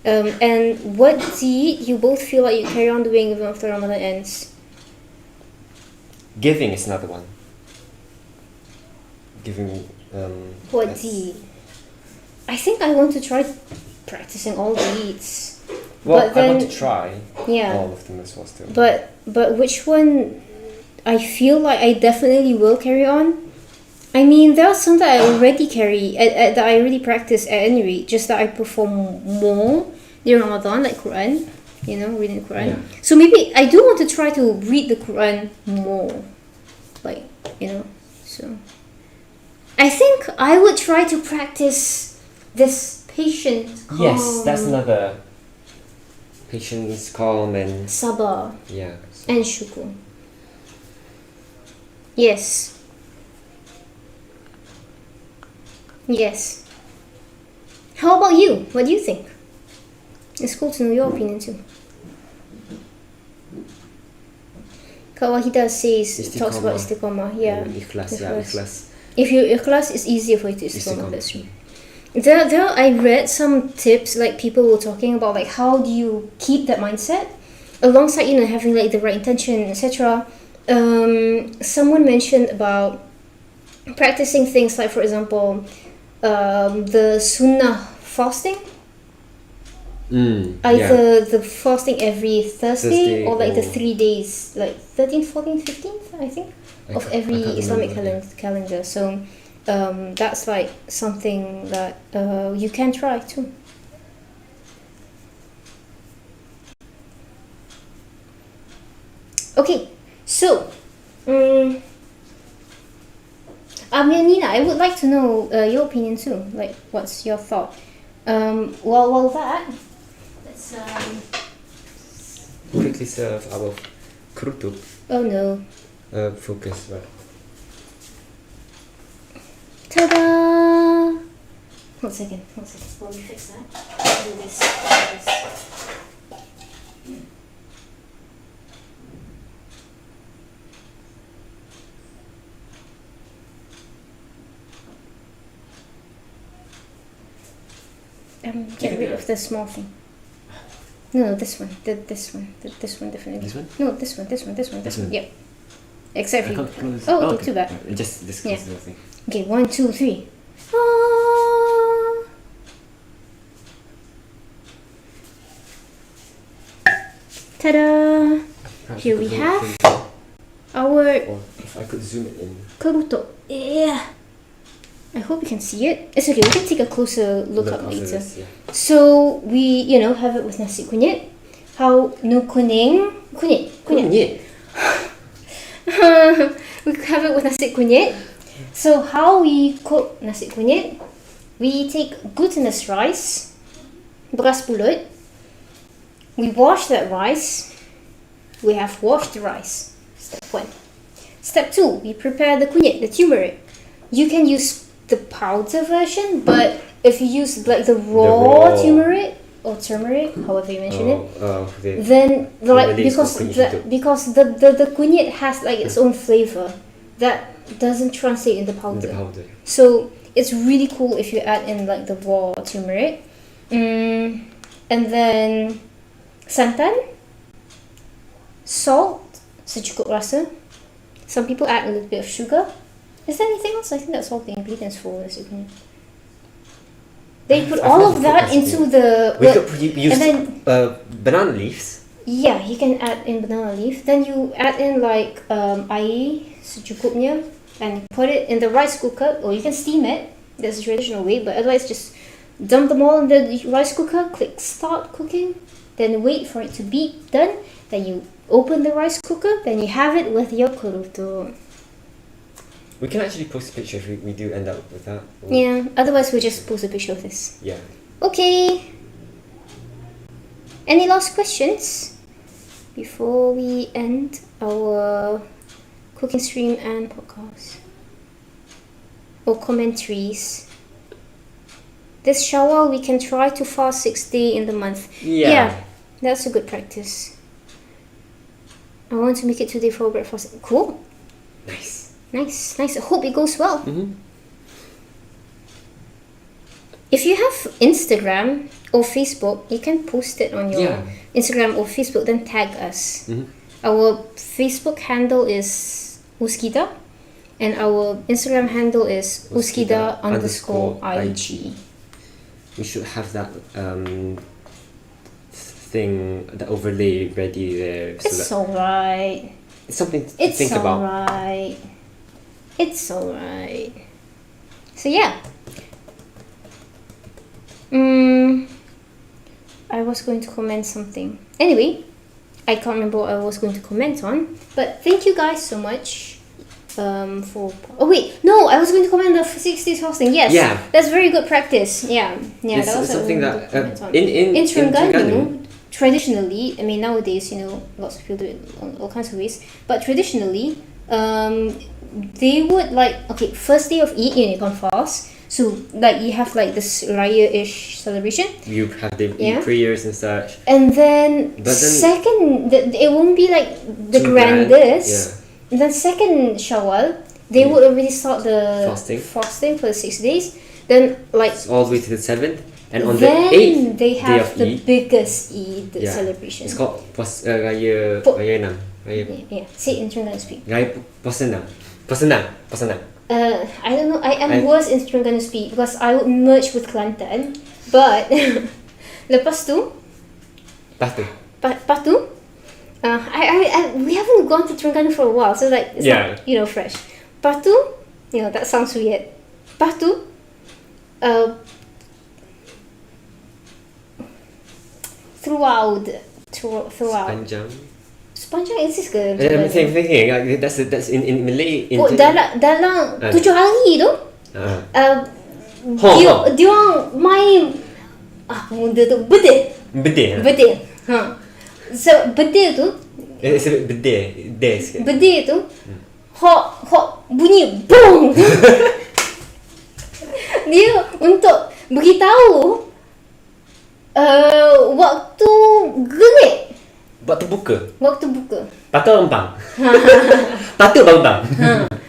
And what deed you both feel like you carry on doing even after Ramadan ends? Giving is another one. Giving. What deed? I think I want to try practicing all deeds. Well, but then, I want to try all of them as well still. But which one I feel like I definitely will carry on? I mean, there are some that I already carry, that I already practice at any rate, just that I perform more during Ramadan, like Quran, you know, reading the Quran. Yeah. So maybe I do want to try to read the Quran more, like, you know, so. I think I would try to practice this patient, calm. Yes, that's another. Patience, calm, and Sabr. Yeah. And shukr. Yes. Yes. How about you? What do you think? It's cool to know your opinion too. Kak Wahida talks about istiqamah. Yeah. Ikhlas, ikhlas. If you ikhlas, it's easier for you to istiqamah. That's true. There I read some tips, like people were talking about like how do you keep that mindset alongside, you know, having like the right intention, etc. Someone mentioned about practicing things like, for example, the sunnah fasting. Either the fasting every Thursday or like the 3 days, like 13th, 14th, 15th, I think, of every Islamic calendar. So that's like something that you can try too. Okay, so Nina, I would like to know your opinion too. Like, what's your thought? While that, let's quickly serve our Kerutub. Oh no. Focus, right? Ta-da! One second. Let me fix that. Do this. Get rid of the small thing. No, this one. This one definitely. This one? No, this one. Yep. Except for you. Oh, okay, too bad. Just this close the thing. Okay, 1, 2, 3. Ta-da! Perhaps Here could we do it have quicker. our Or if I could zoom it in. Kerutub. Yeah. I hope you can see it. It's okay. We can take a closer look up after later. this, yeah. So we, have it with nasi kunyit. How no kuning, kunyit. Kunyit. We have it with nasi kunyit. So how we cook nasi kunyit? We take glutinous rice, beras pulut. We wash that rice. We have washed the rice. Step 1. Step 2. We prepare the kunyit, the turmeric. You can use the powder version, but if you use like the raw turmeric or turmeric, however you mention it, then like because the kunyit has like its own flavor that doesn't translate in the powder. So it's really cool if you add in like the raw turmeric. And then santan, salt, secukup rasa. Some people add a little bit of sugar. Is there anything else? I think that's all the ingredients for this. They put all of that into the... We could use and then, banana leaves. Yeah, you can add in banana leaf. Then you add in like air secukupnya and put it in the rice cooker, or you can steam it. That's the traditional way, but otherwise just dump them all in the rice cooker, click start cooking, then wait for it to be done. Then you open the rice cooker, then you have it with your kerutub. We can actually post a picture if we do end up with that. Yeah, otherwise we'll just post a picture of this. Yeah. Okay. Any last questions before we end our cooking stream and podcast? Or commentaries? This Shawwal we can try to fast 6 days in the month. Yeah, that's a good practice. I want to make it today for breakfast. Cool. Nice. I hope it goes well. If you have Instagram or Facebook, you can post it on your Instagram or Facebook, then tag us. Our Facebook handle is Uskida, and our Instagram handle is Uskida_IG. We should have that thing, the overlay ready there. It's alright. It's something to think about. It's alright. So yeah. I was going to comment something. Anyway, I can't remember what I was going to comment on. But thank you guys so much for... Oh wait, no, I was going to comment on the 6 days fasting. Yes, that's very good practice. Yeah, it's that was something that in Terengganu, traditionally, I mean nowadays, lots of people do it on all kinds of ways. But traditionally, they would first day of Eid, you can fast. So you have this raya-ish celebration. You have the prayers and such. And then second, it won't be the grandest. And then second Shawwal, they would already start the fasting for the 6 days. Then all the way to the 7th. And on the 8th they have the biggest Eid celebration. It's called Raya Enam. Yeah, say it in Terengganu speak. Raya Puasa Enam. I don't know. I am worse in Terengganu speak because I would merge with Kelantan. But lepas tu, we haven't gone to Terengganu for a while, so it's not fresh. Lepas tu, that sounds weird. Lepas tu, throughout. Sepanjang is this ke? I'm thinking that's in Malay. Dalam 7 hari tu, dia orang main benda tu bedil. So bedil tu. Bedil tu, hok bunyi boom. Dia untuk beritahu waktu gengit. Waktu buka. Patut bang. Patut bang.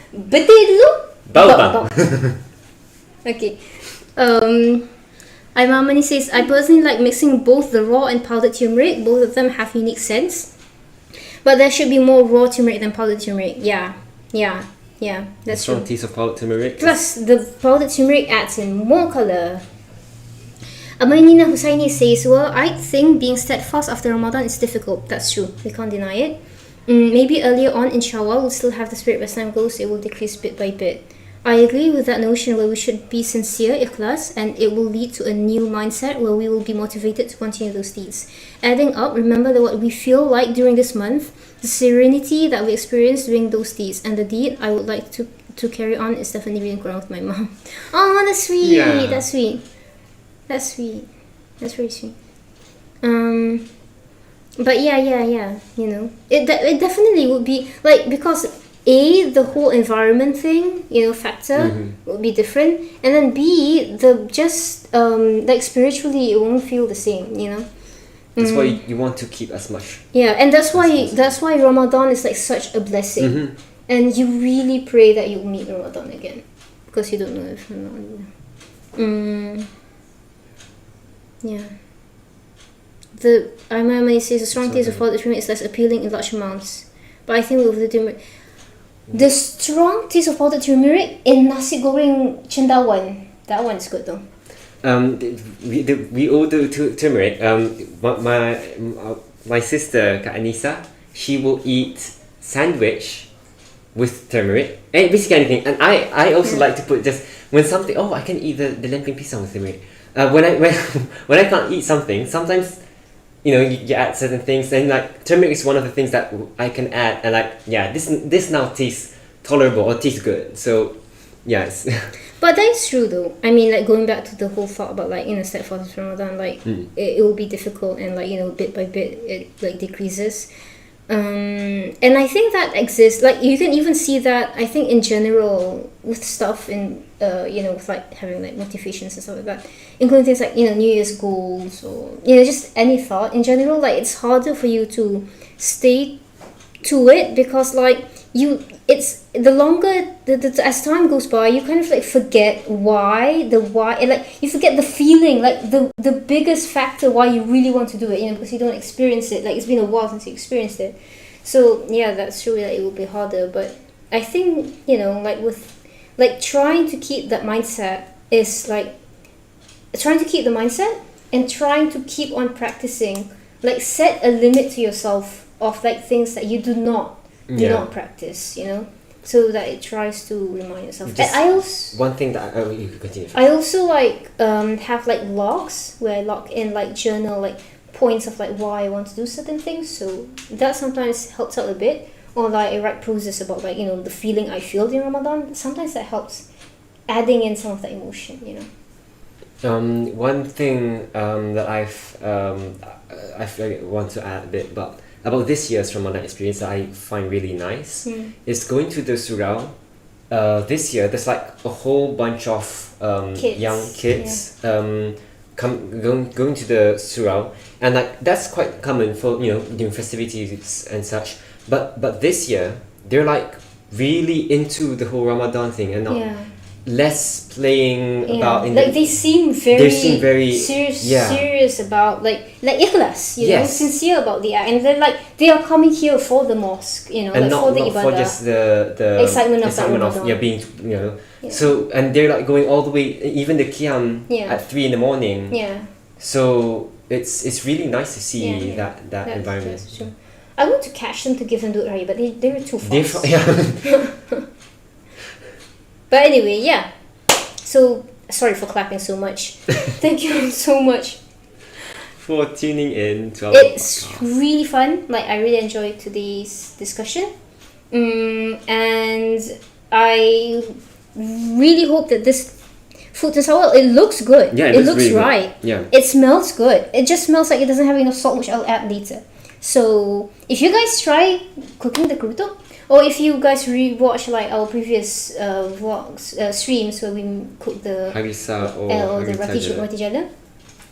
Betul dulu. Bang. Okay. Imamani says, I personally like mixing both the raw and powdered turmeric. Both of them have unique scents. But there should be more raw turmeric than powdered turmeric. Yeah. That's true. Strong taste of powdered turmeric. Plus, the powdered turmeric adds in more color. Amanina Hussaini says, well, I think being steadfast after Ramadan is difficult. That's true. We can't deny it. Maybe earlier on in Shawwal we'll still have the spirit, but as time goes, it will decrease bit by bit. I agree with that notion where we should be sincere, ikhlas, and it will lead to a new mindset where we will be motivated to continue those deeds. Adding up, remember that what we feel like during this month, the serenity that we experience doing those deeds, and the deed I would like to carry on is definitely reading Quran with my mom. Oh, that's sweet. Yeah. That's sweet. That's sweet. That's very sweet. But yeah, you know, it definitely would be like, because the whole environment thing, you know, factor would be different, and then B, the just like spiritually it won't feel the same, you know. That's why you want to keep as much. Yeah, and that's why Ramadan is like such a blessing, and you really pray that you'll meet Ramadan again, because you don't know if yeah. The Imam says the strong taste of powdered turmeric is less appealing in large amounts, but I think with the turmeric, the strong taste of powdered turmeric in nasi goreng cendawan, that one's good though. We all do turmeric. My sister Kak Anissa, she will eat sandwich with turmeric and basically anything. And I also like to put just when something. Oh, I can eat the lempeng pisang with turmeric. When I can't eat something, sometimes, you know, you add certain things, and like turmeric is one of the things that I can add, and like, yeah, this now tastes tolerable or tastes good. So yes. But that is true though. I mean, like going back to the whole thought about like, you know, steadfast Ramadan, like it will be difficult, and like, you know, bit by bit it like decreases. And I think that exists, like you can even see that I think in general with stuff in you know, with like having like motivations and stuff like that, including things like, you know, New Year's goals, or, you know, just any thought in general, like it's harder for you to stay to it, because like it's the longer as time goes by, you kind of like forget why, and like you forget the feeling, like the biggest factor why you really want to do it, you know, because you don't experience it, like it's been a while since you experienced it. So yeah, that's true that it will be harder, but I think, you know, like with like trying to keep that mindset is like trying to keep the mindset and trying to keep on practicing, like set a limit to yourself of like things that you do not practice, you know, so that it tries to remind yourself. And I also one thing that you can continue. I also like have like logs where I log in, like journal like points of like why I want to do certain things, so that sometimes helps out a bit. Or like I write proses about like, you know, the feeling I feel during Ramadan. Sometimes that helps adding in some of the emotion, you know. One thing that I want to add a bit about this year's Ramadan experience that I find really nice is going to the surau. This year there's like a whole bunch of young kids going to the surau, and like that's quite common for, you know, doing festivities and such. But this year they're like really into the whole Ramadan thing, and not less playing about in like they seem very serious serious about like ikhlas, you know, sincere about the act, and then like they are coming here for the mosque, you know, and like not, for the not ibadah, for just the excitement of being, you know. So, and they're like going all the way, even the qiyam at 3 a.m. So it's really nice to see that environment. That's true. I want to catch them to give them dud raya, but they were too fast. But anyway, yeah. So sorry for clapping so much. Thank you so much for tuning in to our It's podcast. Really fun. Like I really enjoyed today's discussion, and I really hope that this food tasawwur, it looks good. Yeah, it looks really right. good. Yeah. It smells good. It just smells like it doesn't have enough salt, which I'll add later. So if you guys try cooking the kerutub, or if you guys rewatch like our previous vlogs, streams where we cook the Harisa or the roti jala,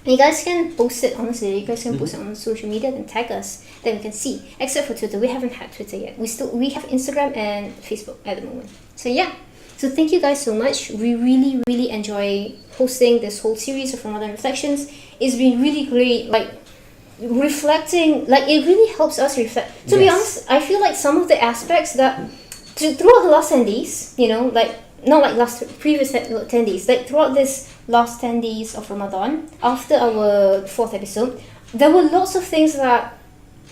you guys can post it. Honestly, you guys can post it on social media, then tag us, then we can see. Except for Twitter, we haven't had Twitter yet. We have Instagram and Facebook at the moment. So yeah. So thank you guys so much. We really enjoy hosting this whole series of Ramadan Reflections. It's been really great, like reflecting, like it really helps us reflect. To be honest, I feel like some of the aspects that throughout the last 10 days, you know, like not like previous 10 days, like throughout this last 10 days of Ramadan, after our 4th episode, there were lots of things that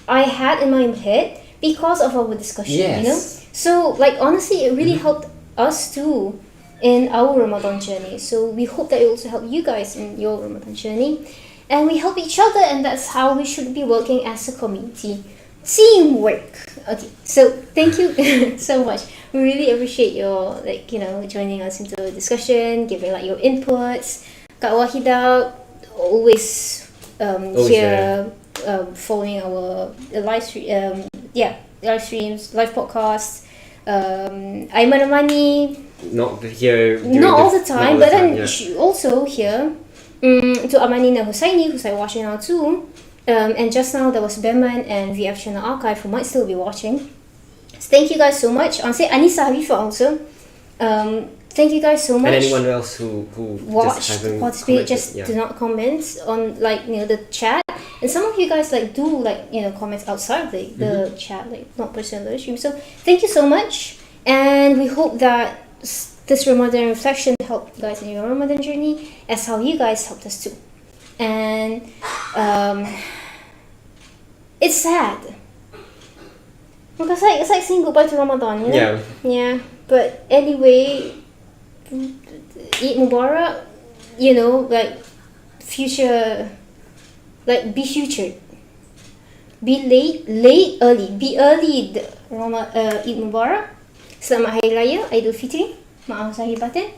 I had in my head because of our discussion, Yes. you know? So, like, honestly, it really helped us too in our Ramadan journey. So, we hope that it also helped you guys in your Ramadan journey. And we help each other, and that's how we should be working as a community. Teamwork. Okay, so thank you so much. We really appreciate your, like, you know, joining us into the discussion, giving like your inputs. Kak Wahida always here following our live stream, live streams, live podcasts. Aiman Amani, Not here. not all the time, but then yeah. she also here. To Amanina Hussaini, who's like watching now too. And just now there was Beman and VF Channel Archive who might still be watching. So thank you guys so much. I'll say Anissa Harifa also. Thank you guys so much. And anyone else who Watched, just haven't participate, commented, just yeah. do not comment on, like, you know, the chat. And some of you guys like do, like, you know, comments outside the chat, like not personal live stream. So thank you so much, and we hope that this Ramadan reflection helped you guys in your Ramadan journey as how you guys helped us too. And it's sad because it's like saying goodbye to Ramadan, you know? Yeah. But anyway, Eid Mubarak, you know, like future, like be future, be late, early, be early. Eid Mubarak, Selamat Hari Raya, Aidul Fitri, Maaf Zahir Batin,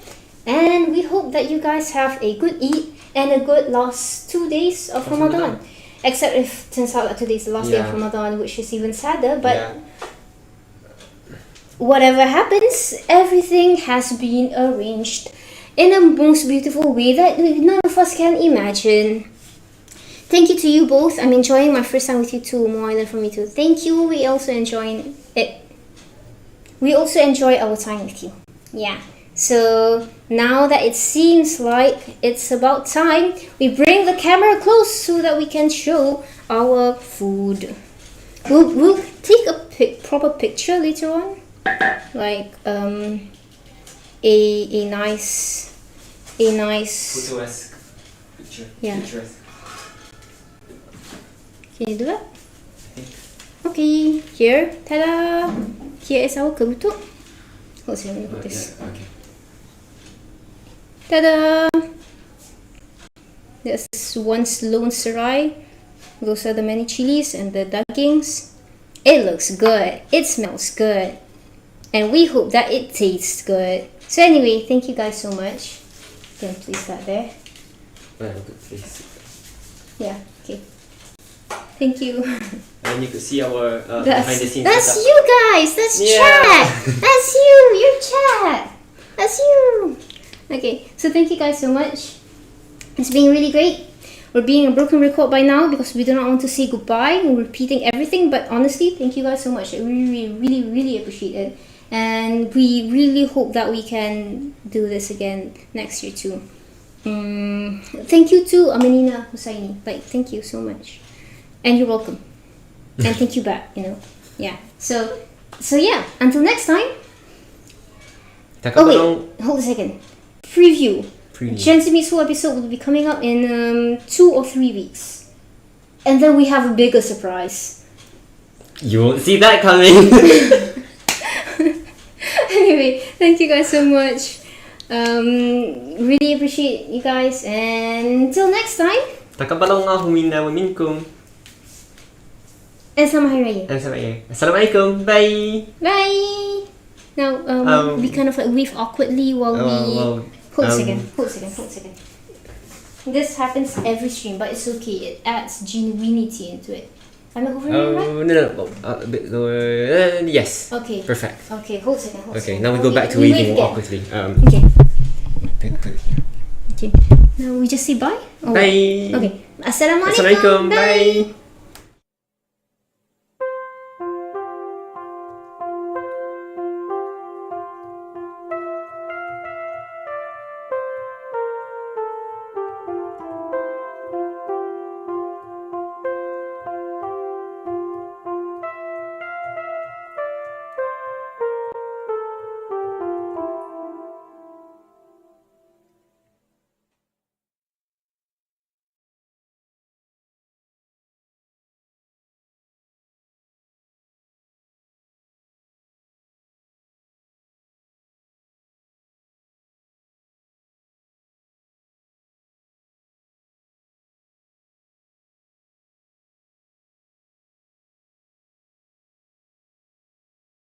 and we hope that you guys have a good Eid and a good last 2 days of Ramadan. Except if it turns out that today's the last day of Ramadan, which is even sadder, but whatever happens, everything has been arranged in a most beautiful way that none of us can imagine. Thank you to you both. I'm enjoying my first time with you too. More I learn from you too. Thank you. We also enjoy it. We also enjoy our time with you. Yeah. So now that it seems like it's about time, we bring the camera close so that we can show our food. We'll take a proper picture later on, like a nice Photo-esque picture. Yeah. Picturesque. Can you do that? Okay, here, ta-da! Here is our kerutub. Hold on, let me put this. Yeah, okay. Ta-da! There's one lone serai. Those are the many chilies and the duggings. It looks good. It smells good. And we hope that it tastes good. So anyway, thank you guys so much. Then place that there. Well, good face. Yeah, okay. Thank you. And you could see our behind the scenes. That's setup. you guys! That's Yeah. chat! That's you! You're chat! That's you! Okay, so thank you guys so much. It's been really great. We're being a broken record by now because we do not want to say goodbye. We're repeating everything, but honestly, thank you guys so much. I really appreciate it. And we really hope that we can do this again next year too. Thank you to Amanina Hussaini. Like, thank you so much. And you're welcome. And thank you back, you know. Yeah. So yeah, until next time. Oh wait, hold a second. Preview. Jensime's whole episode will be coming up in 2 or 3 weeks. And then we have a bigger surprise. You won't see that coming. Anyway, thank you guys so much. Really appreciate you guys, and until next time. Taqabbalallahu minna wa minkum. And Selamat Hari Raya. Assalamualaikum. Bye. Bye. Now we kind of like wave awkwardly while we hold a second. This happens every stream, but it's okay. It adds genuinity into it. Am I hovering right? No. A bit lower. Yes. Okay. Perfect. Okay, hold a second. Okay, now we go back to waving awkwardly. Okay. Okay. Now we just say bye. Bye. Okay. Assalamualaikum. Bye.